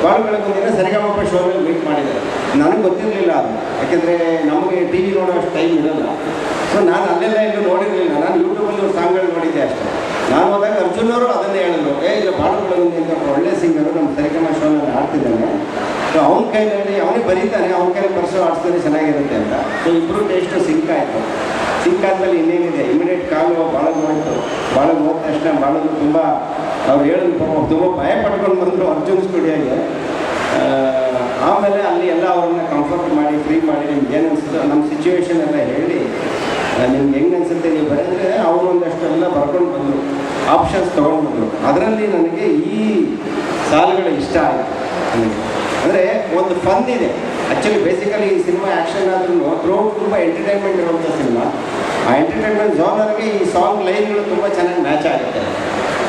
ಭಾಳ ಬೆಳಗೊಂದಿನ ಸರಿಗಮಪ ಶೋನಲ್ಲಿ ಮೀಟ್ ಮಾಡಿದ್ದಾರೆ. ನನಗೆ ಗೊತ್ತಿರಲಿಲ್ಲ ಅದು, ಯಾಕೆಂದರೆ ನಮಗೆ ಟಿ ವಿ ನೋಡೋಷ್ಟು ಟೈಮ್ ಇರೋಲ್ಲ. ಸೊ ನಾನು ಅಲ್ಲೆಲ್ಲ ಎಲ್ಲೂ ನೋಡಿರಲಿಲ್ಲ, ನಾನು ಯೂಟ್ಯೂಬಲ್ಲಿ ಒಂದು ಸಾಂಗ್ಗಳು ನೋಡಿದ್ದೆ ಅಷ್ಟೇ. ನಾನು ಹೋದಾಗ ಅರ್ಜುನ್ ಅವರು ಅದನ್ನೇ ಹೇಳಿದ್ರು, ಈಗ ಭಾಳ ಬೆಳಗೊಂದಿ ಅಂತ ಒಳ್ಳೆ ಸಿಂಗರು ನಮ್ಮ ಸರಿಗಮ ಶೋನಲ್ಲಿ ಆಡ್ತಿದ್ದಾನೆ, ಸೊ ಅವ್ನ ಕೈಯಲ್ಲಿ ಅವನಿಗೆ ಬರೀತಾನೆ, ಅವ್ನ ಕೈಲಿ ಪರ್ಸು ಆಡಿಸಿದ್ರೆ ಚೆನ್ನಾಗಿರುತ್ತೆ ಅಂತ. ಸೊ ಇಬ್ಬರು ಟೇಸ್ಟು ಸಿಂಕ್ ಆಯಿತು. ಸಿಂಕ್ ಆದಮೇಲೆ ಇನ್ನೇನಿದೆ, ಇಮಿಡಿಯೇಟ್ ಕಾಲು ಬಾಳಗ್ ಹೋಯ್ತು. ಬಾಳಗ್ ಹೋದ ತಕ್ಷಣ ಬಾಳಲು ತುಂಬ ಅವ್ರು ಹೇಳಿದ್ರು ತುಂಬ ಭಯ ಪಡ್ಕೊಂಡು ಬಂದರು ಅರ್ಜುನ್ ಸ್ಟುಡಿಯೋಗೆ. ಆಮೇಲೆ ಅಲ್ಲಿ ಎಲ್ಲ ಅವ್ರನ್ನ ಕಂಫರ್ಟ್ ಮಾಡಿ ಫ್ರೀ ಮಾಡಿ ನಿಮ್ಗೆ ಏನು ಅನಿಸುತ್ತೋ ನಮ್ಮ ಸಿಚುವೇಶನ್ ಎಲ್ಲ ಹೇಳಿ ನಿಮ್ಗೆ ಹೆಂಗೆ ಅನಿಸುತ್ತೆ ನೀವು ಬರೆದ್ರೆ ಅವರು ಒಂದಷ್ಟು ಎಲ್ಲ ಬರ್ಕೊಂಡು ಬಂದರು, ಆಪ್ಷನ್ಸ್ ತೊಗೊಂಡು ಬಂದರು. ಅದರಲ್ಲಿ ನನಗೆ ಈ ಸಾಲುಗಳು ಇಷ್ಟ ಆಯಿತು ನನಗೆ. ಅಂದರೆ ಒಂದು ಫನ್ ಇದೆ ಆ್ಯಕ್ಚುಲಿ. ಬೇಸಿಕಲಿ ಈ ಸಿನಿಮಾ ಆ್ಯಕ್ಷನ್ ಆದ್ರೂ ಥ್ರೂಔಟ್ ತುಂಬ ಎಂಟರ್ಟೈನ್ಮೆಂಟ್ ಇರುವಂಥ ಸಿನಿಮಾ. ಆ ಎಂಟರ್ಟೈನ್ಮೆಂಟ್ ಝೋನರ್ಗೆ ಈ ಸಾಂಗ್ ಲೈನ್ಗಳು ತುಂಬ ಚೆನ್ನಾಗಿ ಮ್ಯಾಚ್ ಆಗುತ್ತೆ.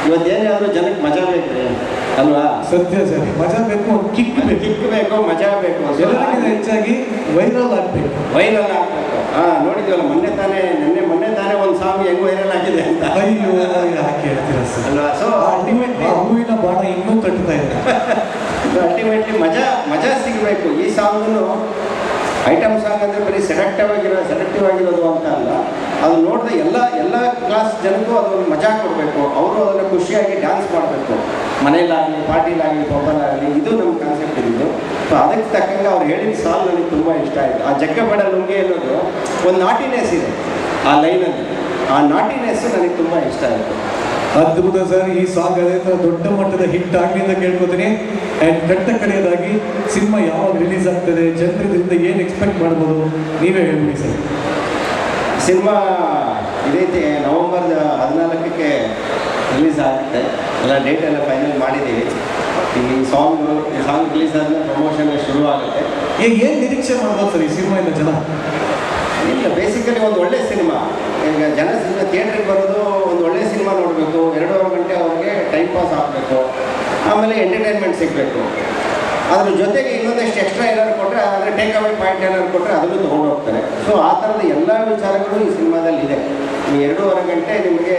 ಇವತ್ತೇನಾದರೂ ಜನಕ್ಕೆ ಮಜಾ ಬೇಕು ಅಲ್ವಾ? ಸತ್ಯ ಸರ್, ಮಜಾ ಬೇಕು, ಒಂದು ಕಿಕ್ ಬೇಕು, ಮಜಾ ಬೇಕು, ಎಲ್ಲರಿಗಿಂತ ಹೆಚ್ಚಾಗಿ ವೈರಲ್ ಆಗಬೇಕು. ನೋಡಿದ್ವಲ್ಲ ಮೊನ್ನೆ ತಾನೇ ಒಂದು ಸಾಂಗ್ ಹೆಂಗ್ ವೈರಲ್ ಆಗಿದೆ ಅಂತ. ಅಯ್ಯೋ ಯಾಕೆ ಹೇಳ್ತೀರಾ ಸರ್ ಅಲ್ವಾ? ಸೊ ಅಲ್ಟಿಮೇಟ್ಲಿ ಹೂವಿನ ಬಾಣ ಇನ್ನೂ ಕಟ್ಟುತ್ತಾ ಇದೆ. ಅಲ್ಟಿಮೇಟ್ಲಿ ಮಜಾ ಸಿಗಬೇಕು. ಈ ಸಾಂಗನ್ನು ಐಟಮ್ ಸಾಂಗ್ ಅಂದರೆ ಬರೀ ಸೆಲೆಕ್ಟಿವ್ ಆಗಿರೋದು ಅಂತ ಅಲ್ಲ, ಅದು ನೋಡಿದ್ರೆ ಎಲ್ಲ ಕ್ಲಾಸ್ ಜನಕ್ಕೂ ಅದೊಂದು ಮಜಾ ಕೊಡಬೇಕು, ಅವರು ಅದನ್ನು ಖುಷಿಯಾಗಿ ಡ್ಯಾನ್ಸ್ ಮಾಡಬೇಕು, ಮನೇಲಾಗಲಿ ಪಾರ್ಟಿಲಾಗಲಿ ಪಬ್ಬಲಾಗಲಿ. ಇದು ನಮ್ಮ ಕಾನ್ಸೆಪ್ಟ್ ಇದ್ದು. ಸೊ ಅದಕ್ಕೆ ತಕ್ಕಂಗೆ ಅವ್ರು ಹೇಳಿದ ಸಾಂಗ್ ನನಗೆ ತುಂಬ ಇಷ್ಟ ಆಯಿತು. ಆ ಜಗ್ಗಬೇಡ ಲುಂಗಿ ಅನ್ನೋದು ಒಂದು ನಾಟಿನೆಸ್ ಇದೆ ಆ ಲೈನಲ್ಲಿ, ಆ ನಾಟಿನೆಸ್ಸು ನನಗೆ ತುಂಬ ಇಷ್ಟ ಆಯಿತು. ಅದ್ಭುತ ಸರ್. ಈ ಸಾಂಗ್ ಅದೇ ಥರ ದೊಡ್ಡ ಮಟ್ಟದ ಹಿಟ್ ಆಗಲಿ ಅಂತ ಕೇಳ್ಕೊತೀನಿ. ಆ್ಯಂಡ್ ಕಟ್ಟ ಕಡೆಯದಾಗಿ ಸಿನಿಮಾ ಯಾವಾಗ ರಿಲೀಸ್ ಆಗ್ತದೆ, ಜನರಿಂದ ಏನು ಎಕ್ಸ್ಪೆಕ್ಟ್ ಮಾಡ್ಬೋದು ನೀವೇ ಹೇಳ್ಬಿಡಿ ಸರ್. ಸಿನಿಮಾ ಇದೈತೆ ನವಂಬರ್ 14ಕ್ಕೆ ರಿಲೀಸ್ ಆಗುತ್ತೆ. ಎಲ್ಲ ಡೇಟ್ ಎಲ್ಲ ಫೈನಲ್ ಮಾಡಿದ್ದೀವಿ. ಈ ಸಾಂಗ್ ರಿಲೀಸ್ ಆದಮೇಲೆ ಪ್ರಮೋಷನ್ ಶುರು ಆಗುತ್ತೆ. ಏನು ನಿರೀಕ್ಷೆ ಮಾಡ್ಬೋದು ಸರ್ ಈ ಸಿನಿಮಾಯಿಂದ ಜನ? ಇಲ್ಲ, ಬೇಸಿಕಲಿ ಒಂದು ಒಳ್ಳೆ ಸಿನಿಮಾ. ಈಗ ಸಿನಿಮಾ ಥಿಯೇಟ್ರಿಗೆ ಬರೋದು ಒಂದು ಒಳ್ಳೆ ಸಿನಿಮಾ ನೋಡಬೇಕು, 2.5 ಗಂಟೆ ಅವ್ರಿಗೆ ಟೈಮ್ ಪಾಸ್ ಆಗಬೇಕು, ಆಮೇಲೆ ಎಂಟರ್ಟೈನ್ಮೆಂಟ್ ಸಿಗಬೇಕು. ಅದ್ರ ಜೊತೆಗೆ ಇನ್ನೊಂದಷ್ಟು ಎಕ್ಸ್ಟ್ರಾ ಏನಾದ್ರು ಕೊಟ್ಟರೆ, ಅಂದರೆ ಟೇಕ್ ಅವೇ ಪಾಯಿಂಟ್ ಏನಾದ್ರು ಕೊಟ್ಟರೆ ಅದನ್ನು ತೊಗೊಂಡು ಹೋಗ್ತಾರೆ. ಸೊ ಆ ಥರದ ಎಲ್ಲ ವಿಚಾರಗಳು ಈ ಸಿನಿಮಾದಲ್ಲಿ ಇದೆ. ಈ 2.5 ಗಂಟೆ ನಿಮಗೆ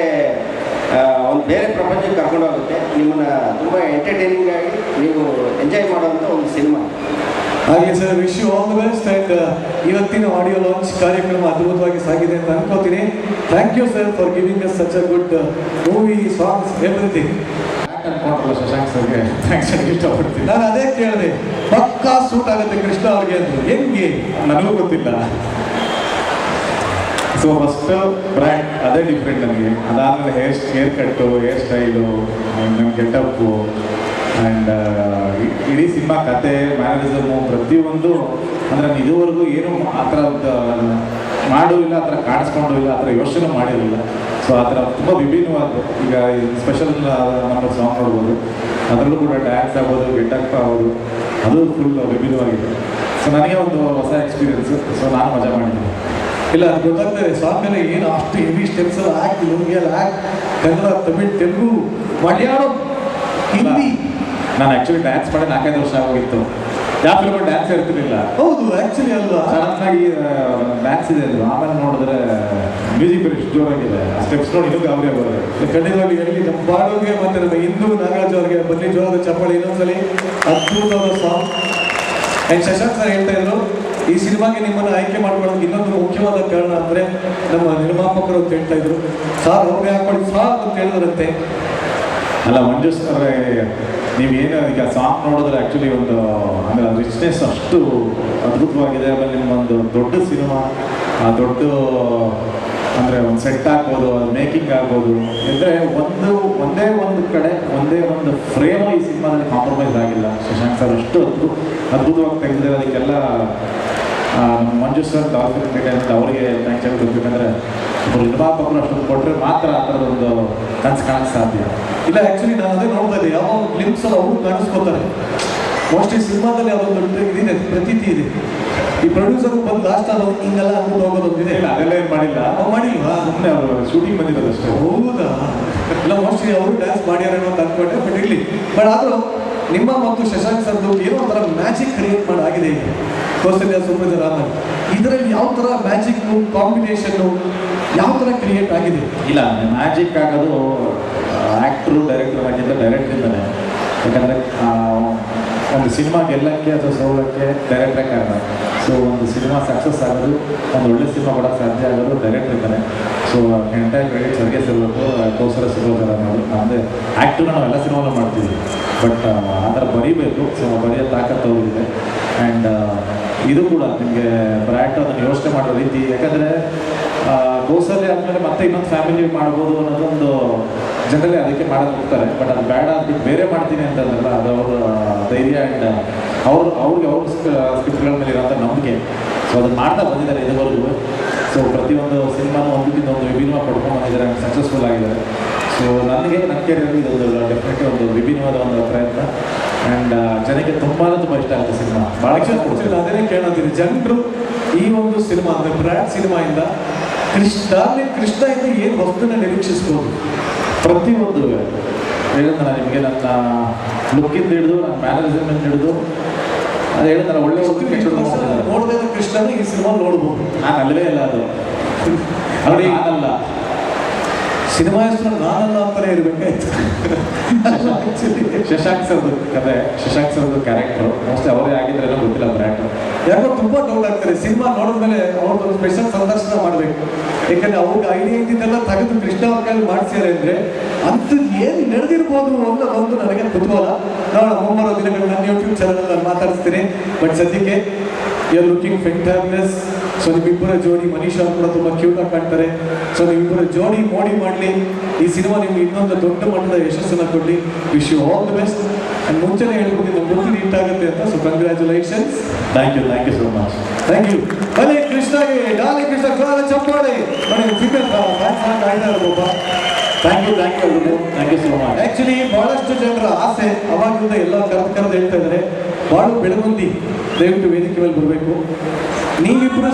ಒಂದು ಬೇರೆ ಪ್ರಪಂಚಕ್ಕೆ ಕರ್ಕೊಂಡು ಹೋಗುತ್ತೆ. ನಿಮ್ಮನ್ನು ತುಂಬ ಎಂಟರ್ಟೈನಿಂಗ್ ಆಗಿ ನೀವು ಎಂಜಾಯ್ ಮಾಡುವಂಥ ಒಂದು ಸಿನಿಮಾ. ಹಾಗೆ sir, wish you all the best. And ಇವತ್ತಿನ ಆಡಿಯೋ ಲಾಂಚ್ ಕಾರ್ಯಕ್ರಮ ಅದ್ಭುತವಾಗಿ ಸಾಗಿದೆ ಅಂತ ಅನ್ಕೋತೀನಿ. Thank you sir for giving us such a good movie, songs, everything. ಅನ್ಕೊಂಡ್ರಲ್ಲ ಶಶಾಂಕ್ ಸರ್ಗೆ ಥ್ಯಾಂಕ್ಸ್ ಹೇಳಕ್ಕೆ ಇಷ್ಟಪಡ್ತೀನಿ. ನಾನು ಅದೇ ಕೇಳಿದೆ, ಪಕ್ಕಾ ಸೂಟ್ ಆಗುತ್ತೆ ಕೃಷ್ಣ ಅವ್ರಿಗೆ ಅಂತ. ಹೆಂಗೆ ನನಗೂ ಗೊತ್ತಿಲ್ಲ. ಸೊ ಫಸ್ಟ್ ಬ್ರ್ಯಾಂಡ್ ಅದೇ ಡಿಫ್ರೆಂಟ್ ನನಗೆ. ಅದಾದಮೇಲೆ ಹೇರ್ ಕಟ್ಟು, ಹೇರ್ ಸ್ಟೈಲು, ನನ್ನ ಗೆಟಪ್ಪು, ಆ್ಯಂಡ್ ಇಡೀ ಸಿನಿಮಾ ಕತೆ, ಮ್ಯಾನರಿಸಮು, ಪ್ರತಿಯೊಂದು ಅಂದರೆ ನಾನು ಇದುವರೆಗೂ ಏನು ಆ ಥರ ಮಾಡೂ ಇಲ್ಲ, ಆ ಥರ ಕಾಣಿಸ್ಕೊಂಡು ಇಲ್ಲ, ಆ ಥರ ಯೋಚನೆ ಮಾಡಿರಲಿಲ್ಲ. ಸೊ ಆ ಥರ ತುಂಬ ವಿಭಿನ್ನವಾದ. ಈಗ ಸ್ಪೆಷಲ್ ನಮ್ಮ ಸಾಂಗ್ ನೋಡ್ಬೋದು, ಅದರಲ್ಲೂ ಕೂಡ ಡ್ಯಾನ್ಸ್ ಆಗ್ಬೋದು, ಗೆಟಪ್ ಆಗ್ಬೋದು, ಅದು ಫುಲ್ ವಿಭಿನ್ನವಾಗಿದೆ. ಸೊ ನನಗೆ ಒಂದು ಹೊಸ ಎಕ್ಸ್ಪೀರಿಯನ್ಸು. ಸೊ ನಾನು ಮಜಾ ಮಾಡಿದ್ದೀನಿ. ಇಲ್ಲ, ಅದು ಗೊತ್ತಾಗ್ತದೆ ಸಾಂಗಲ್ಲಿ ಏನು ಅಷ್ಟು ಹೆವಿ ಸ್ಟೆಪ್ಸ್ ಎಲ್ಲ ಆ್ಯಕ್ಟ್, ಲುಂಗಿಯಲ್ಲಿ ಆ್ಯಕ್ಟ್, ಕನ್ನಡ, ತಮಿಳ್, ತೆಲುಗು, ಮಲಯಾಳಂ, ಹಿಂದಿ. ನಾನು ಆ್ಯಕ್ಚುಲಿ ಡ್ಯಾನ್ಸ್ ಮಾಡಿ 4-5 ವರ್ಷ ಆಗೋಗಿತ್ತು. ಯಾವ ಫಿಲ್ಮ್ ಡ್ಯಾನ್ಸ್ ಇರ್ತಿರ್ಲಿಲ್ಲ. ಹೌದು, ಆ್ಯಕ್ಚುಲಿ ಅಲ್ವಾ, ಸಡನ್ನಾಗಿ ಡ್ಯಾನ್ಸ್ ಇದೆ ಅದು. ಆಮೇಲೆ ನೋಡಿದ್ರೆ ಮ್ಯೂಸಿಕ್ ಬರೀ ಇಷ್ಟು ಜೋರಾಗಿದೆ, ಆ ಸ್ಟೆಪ್ಸ್ ನೋಡಿ ಇನ್ನೂ ಅವರೇ ಬರೋದು. ಖಂಡಿತವಾಗಿ ಹೇಳಿ ನಮ್ಮ ಬಾಳುಗೆ ಮತ್ತು ನಮ್ಮ ಹಿಂದೂ ನಾಗರಾಜ್ ಅವರಿಗೆ ಬನ್ನಿ ಜೋರದ ಚಪ್ಪಾಳೆ ಇನ್ನೊಂದ್ಸಲಿ. ಅದ್ಭುತವಾದ ಸಾಂಗ್. ಆ್ಯಂಡ್ ಶಶಾಂಕ್ ಸರ್ ಹೇಳ್ತಾ ಇದ್ರು, ಈ ಸಿನಿಮಾಗೆ ನಿಮ್ಮನ್ನು ಆಯ್ಕೆ ಮಾಡ್ಕೊಳ್ಳೋದು ಇನ್ನೊಂದು ಮುಖ್ಯವಾದ ಕಾರಣ ಅಂದರೆ ನಮ್ಮ ನಿರ್ಮಾಪಕರು ಅಂತ ಹೇಳ್ತಾ ಇದ್ರು. ಸಾರ್ ಅವ್ರಿಗೆ ಹಾಕೊಳ್ಳಿ ಸಾರ್ ಅಂತ ಹೇಳಿದ್ರಂತೆ. ಅಲ್ಲ ಮಂಜು ಸರ್, ನೀವೇನು ಈಗ ಸಾಂಗ್ ನೋಡಿದ್ರೆ ಆ್ಯಕ್ಚುಲಿ ಒಂದು ಅಂದರೆ ರಿಚ್ನೆಸ್ ಅಷ್ಟು ಅದ್ಭುತವಾಗಿದೆ. ಆಮೇಲೆ ನಿಮ್ಮೊಂದು ದೊಡ್ಡ ಸಿನಿಮಾ, ಆ ದೊಡ್ಡ ಅಂದರೆ ಒಂದು ಸೆಟ್ ಆಗ್ಬೋದು, ಮೇಕಿಂಗ್ ಆಗ್ಬೋದು, ಅಂದರೆ ಒಂದೇ ಒಂದು ಕಡೆ ಒಂದೇ ಒಂದು ಫ್ರೇಮ್ ಈ ಸಿನಿಮಾದಲ್ಲಿ ಕಾಂಪ್ರಮೈಸ್ ಆಗಿಲ್ಲ. ಶಶಾಂಕ್ ಸರ್ ಅಷ್ಟು ಅದ್ಭುತವಾಗಿ ತೆಗೆದಿದ್ದಾರೆ. ಅದಕ್ಕೆಲ್ಲ ಮಂಜು ಸರ್, ಡಾಲ್ಫಿನ್ ಎಂಟರ್ಟೈನ್ಮೆಂಟ್ ಅವರಿಗೆ ಥ್ಯಾಂಕ್ಸ್ ಹೇಳ್ಬೇಕು. ಯಾಕಂದರೆ ಒಬ್ಬರು ನಿರ್ಮಾಪಕರು ಅಷ್ಟೊಂದು ಕೊಟ್ಟರೆ ಮಾತ್ರ ಆ ಥರದೊಂದು ಕನಸು ಕಾಣಕ್ಕೆ ಸಾಧ್ಯ. ಇಲ್ಲ, ಆ್ಯಕ್ಚುಲಿ ನಾನು ಅದೇ ನೋಡ್ತಾ ಇದ್ದೆ, ಯಾವ ಗ್ಲಿಮ್ಸ್ ಅವರು ಕಾಣಿಸ್ಕೋತಾರೆ. ಮೋಸ್ಟ್ಲಿ ಸಿನಿಮಾದಲ್ಲಿ ಅದೊಂದು ಇದಿದೆ, ಪ್ರತೀತಿ ಇದೆ. ಈ ಪ್ರೊಡ್ಯೂಸರ್ ಬಂದು ಲಾಸ್ಟ್ ಅದು ಹಿಂಗೆಲ್ಲ ಅಂದ್ಬಿಟ್ಟು ಹೋಗೋದೊಂದಿದೆ. ಇಲ್ಲ ಅದೆಲ್ಲ ಏನು ಮಾಡಿಲ್ಲ, ಮಾಡಿಲ್ವಾ? ಸುಮ್ಮನೆ ಅವರು ಶೂಟಿಂಗ್ ಬಂದಿರೋದು ಅಷ್ಟೇ. ಹೌದಾ? ಇಲ್ಲ ಮೋಸ್ಟ್ಲಿ ಅವರು ಡ್ಯಾನ್ಸ್ ಮಾಡ್ಯಾರೇನೋ ಅಂತ ಅನ್ಕೊಂಡೆ, ಬಟ್ ಇರಲಿ. ಬಟ್ ಆದರೂ ನಿಮ್ಮ ಮತ್ತು ಶಶಾಂಕ್ ಸರ್ದು ಏನೋ ಒಂಥರ ಮ್ಯಾಜಿಕ್ ಕ್ರಿಯೇಟ್ ಮಾಡಾಗಿದೆ ಈಗ ಕೌಸಲ್ಯ ಸುಪ್ರಜ ರಾಮನ್. ಇದರಲ್ಲಿ ಯಾವ ಥರ ಮ್ಯಾಜಿಕ್ಕು ಕಾಂಬಿನೇಷನ್ನು ಯಾವ ಥರ ಕ್ರಿಯೇಟ್ ಆಗಿದೆ? ಇಲ್ಲ ಮ್ಯಾಜಿಕ್ ಆಗೋದು ಆ್ಯಕ್ಟ್ರು ಡೈರೆಕ್ಟರ್ ಆಗಿದ್ದ ಡೈರೆಕ್ಟ್ರಿಂದನೇ. ಯಾಕಂದರೆ ಒಂದು ಸಿನಿಮಾ ಗೆಲ್ಲಕ್ಕೆ ಅಥವಾ ಸೋಲಕ್ಕೆ ಡೈರೆಕ್ಟ್ರೇ ಕಾರಣ. ಸೊ ಒಂದು ಸಿನಿಮಾ ಸಕ್ಸಸ್ ಆಗೋದು, ಒಂದು ಒಳ್ಳೆ ಸಿನಿಮಾ ಕೊಡೋಕ್ಕೆ ಸಾಧ್ಯ ಆಗೋದು ಡೈರೆಕ್ಟ್ರಿಂದನೇ. ಸೊ ಎಂಟೈರ್ ಕ್ರೆಡಿಟ್ ಸರ್ಗೆ ಸಿಗಬೇಕು ಕೌಸಲ್ಯ ಸುಪ್ರಜ ರಾಮನ್. ಅಂದರೆ ಆ್ಯಕ್ಟ್ರನ್ನ ನಾವೆಲ್ಲ ಸಿನಿಮಾನು ಮಾಡ್ತೀವಿ, ಬಟ್ ಆ ಥರ ಬರೀಬೇಕು. ಸೊ ಬರೆಯೋ ತಾಕತ್ತು ಅವ್ರಿಗಿದೆ. ಆ್ಯಂಡ್ ಇದು ಕೂಡ ನಿಮಗೆ ಬ್ರ್ಯಾಟ್ ಅದನ್ನು ಯೋಚನೆ ಮಾಡೋ ರೀತಿ, ಯಾಕಂದರೆ ಕೌಸಲ್ಯ ಆದಮೇಲೆ ಮತ್ತೆ ಇನ್ನೊಂದು ಫ್ಯಾಮಿಲಿ ಮಾಡ್ಬೋದು ಅನ್ನೋದೊಂದು ಜನರಲಿ ಅದಕ್ಕೆ ಮಾಡೋದು ಹೋಗ್ತಾರೆ. ಬಟ್ ಅದು ಬೇಡ ಅಂದ್ಬಿಟ್ಟು ಬೇರೆ ಮಾಡ್ತೀನಿ ಅಂತಂದ್ರಲ್ಲ, ಅದು ಅವರ ಧೈರ್ಯ ಆ್ಯಂಡ್ ಅವ್ರಿಗೆ ಸ್ಕ್ರಿಪ್ಟ್ಗಳ ಮೇಲೆ ಇರೋಂಥ ನಂಬಿಕೆ. ಸೊ ಅದನ್ನು ಮಾಡ್ತಾ ಬಂದಿದ್ದಾರೆ ಇದುವರೆಗೂ. ಸೊ ಪ್ರತಿಯೊಂದು ಸಿನಿಮಾನು ಒಂದಕ್ಕಿಂತ ಒಂದು ವಿಭಿನ್ನವಾಗಿ ಪಡ್ಕೊಂಡು ಬಂದಿದ್ದಾರೆ, ಸಕ್ಸಸ್ಫುಲ್ ಆಗಿದ್ದಾರೆ. ಸೊ ನನಗೆ ನನ್ನ ಕೆರಿಯರ್ ಇದೊಂದು ಡೆಫಿನೆಟ್ಲಿ ಒಂದು ವಿಭಿನ್ನವಾದ ಒಂದು ಪ್ರಯತ್ನ. ಆ್ಯಂಡ್ ಜನಕ್ಕೆ ತುಂಬ ಇಷ್ಟ ಆಗುತ್ತೆ ಸಿನಿಮಾ. ಭಾಳ ಆ್ಯಕ್ಚುಲಿ ಅದನ್ನೇ ಕೇಳೋದಿರಿ ಜನರು ಈ ಒಂದು ಸಿನಿಮಾ ಅಂದರೆ ಬ್ರ್ಯಾಟ್ ಸಿನಿಮಾಯಿಂದ ಕೃಷ್ಣದಿಂದ ಏನು ವಸ್ತುನ ನಿರೀಕ್ಷಿಸ್ಬೋದು? ಪ್ರತಿಯೊಂದು ಹೇಳಿದ ನಿಮಗೆ ನನ್ನ ಲುಕ್ಕಿಂದ ಹಿಡಿದು ನನ್ನ ಮ್ಯಾನೇಜ್ಮೆಂಟ್ ಹಿಡಿದು ಅದು ಹೇಳಿದ್ರೆ ಒಳ್ಳೆ ನೋಡದೇ ಕೃಷ್ಣನ ಈ ಸಿನಿಮಾ ನೋಡ್ಬೋದು. ನಾನು ಅಲ್ಲವೇ ಇಲ್ಲ, ಅದು ಅವ್ರಿಗೆ ನಾನಲ್ಲ. ಸಿನಿಮಾ ಹೆಸರು ನಾನಲ್ಲ ಅಂತಾನೆ ಇರಬೇಕಾಯ್ತು. ಶಶಾಂಕ್ ಸರ್ದು ಕತೆ, ಶಶಾಂಕ್ ಸರ್ದು ಕ್ಯಾರೆಕ್ಟರ್ ಮೋಸ್ಟ್ಲಿ ಅವರೇ ಆಗಿದ್ರೆಲ್ಲ ಗೊತ್ತಿಲ್ಲ ಬ್ರ್ಯಾಟ್. ಯಾಕೋ ತುಂಬ ಡೌಟ್ ಆಗ್ತಾರೆ ಸಿನಿಮಾ ನೋಡಿದ್ಮೇಲೆ ಅವ್ರದ್ದು ಸ್ಪೆಷಲ್ ಸಂದರ್ಶನ ಮಾಡಬೇಕು. ಯಾಕಂದ್ರೆ ಅವ್ರಿಗೆ ಐಡಿಯಾ ಇದ್ದಿದ್ದೆಲ್ಲ ತೆಗೆದು ಕೃಷ್ಣ ಅವ್ರ ಕೈಲಿ ಮಾಡ್ಸ್ಯಾರೆ ಅಂದರೆ ಅಂಥದ್ದು ಏನು ನಡೆದಿರ್ಬೋದು ಅನ್ನೋದೊಂದು ನನಗೆ ಕುತೂಹಲ. ನೋಡೋಣ ಮುಂಬರೋ ದಿನಗಳು ನನ್ನ ಯೂಟ್ಯೂಬ್ ಚಾನಲಲ್ಲಿ ಮಾತಾಡಿಸ್ತೀನಿ. ಬಟ್ ಸದ್ಯಕ್ಕೆ ಯು ಆರ್ ಲುಕಿಂಗ್ ಫೆಂಟಾಬ್ಲೆಸ್. ಸೊ ನಿಮ್ಮಿಬ್ಬರ ಜೋಡಿ, ಮನೀಷಾ ಕೂಡ ತುಂಬ ಕ್ಯೂಟಾಗಿ ಕಾಣ್ತಾರೆ. ಸೊ ನಿಮ್ಮಿಬ್ಬರ ಜೋಡಿ ಮೋಡಿ ಮಾಡಲಿ. ಈ ಸಿನಿಮಾ ನಿಮ್ಗೆ ಇನ್ನೊಂದು ದೊಡ್ಡ ಮಟ್ಟದ ಯಶಸ್ಸನ್ನು ಕೊಡಲಿ. Wish you all the best. And ಮುಂಚೆನೇ ಹೇಳ್ಬೋದು ನಮ್ಮ ಗೊತ್ತು ನೀಟ್ ಆಗುತ್ತೆ ಅಂತ. So congratulations. Thank you so much. Thank you. ಬನ್ನಿ ಕೃಷ್ಣಗೆ, ಡಾಲಿ ಕೃಷ್ಣ ಚಪ್ಪಾಳೆ ನೋಡಿ. ಫಿಗರ್ ಫ್ಯಾನ್ಸ್ ಆಯ್ತಾರೆ ಒಬ್ಬ. Thank you so much. Actually ಭಾಳಷ್ಟು ಜನರ ಆಸೆ ಅವಾಗಿಂದ ಎಲ್ಲ ಕರೆದು ಹೇಳ್ತಾ ಇದ್ದಾರೆ, ಬಾಳು ಬೆಳಗುಂದಿ ದಯವಿಟ್ಟು ವೇದಿಕೆ ಮೇಲೆ ಬರಬೇಕು. ನೀವಿಬ್ಬರು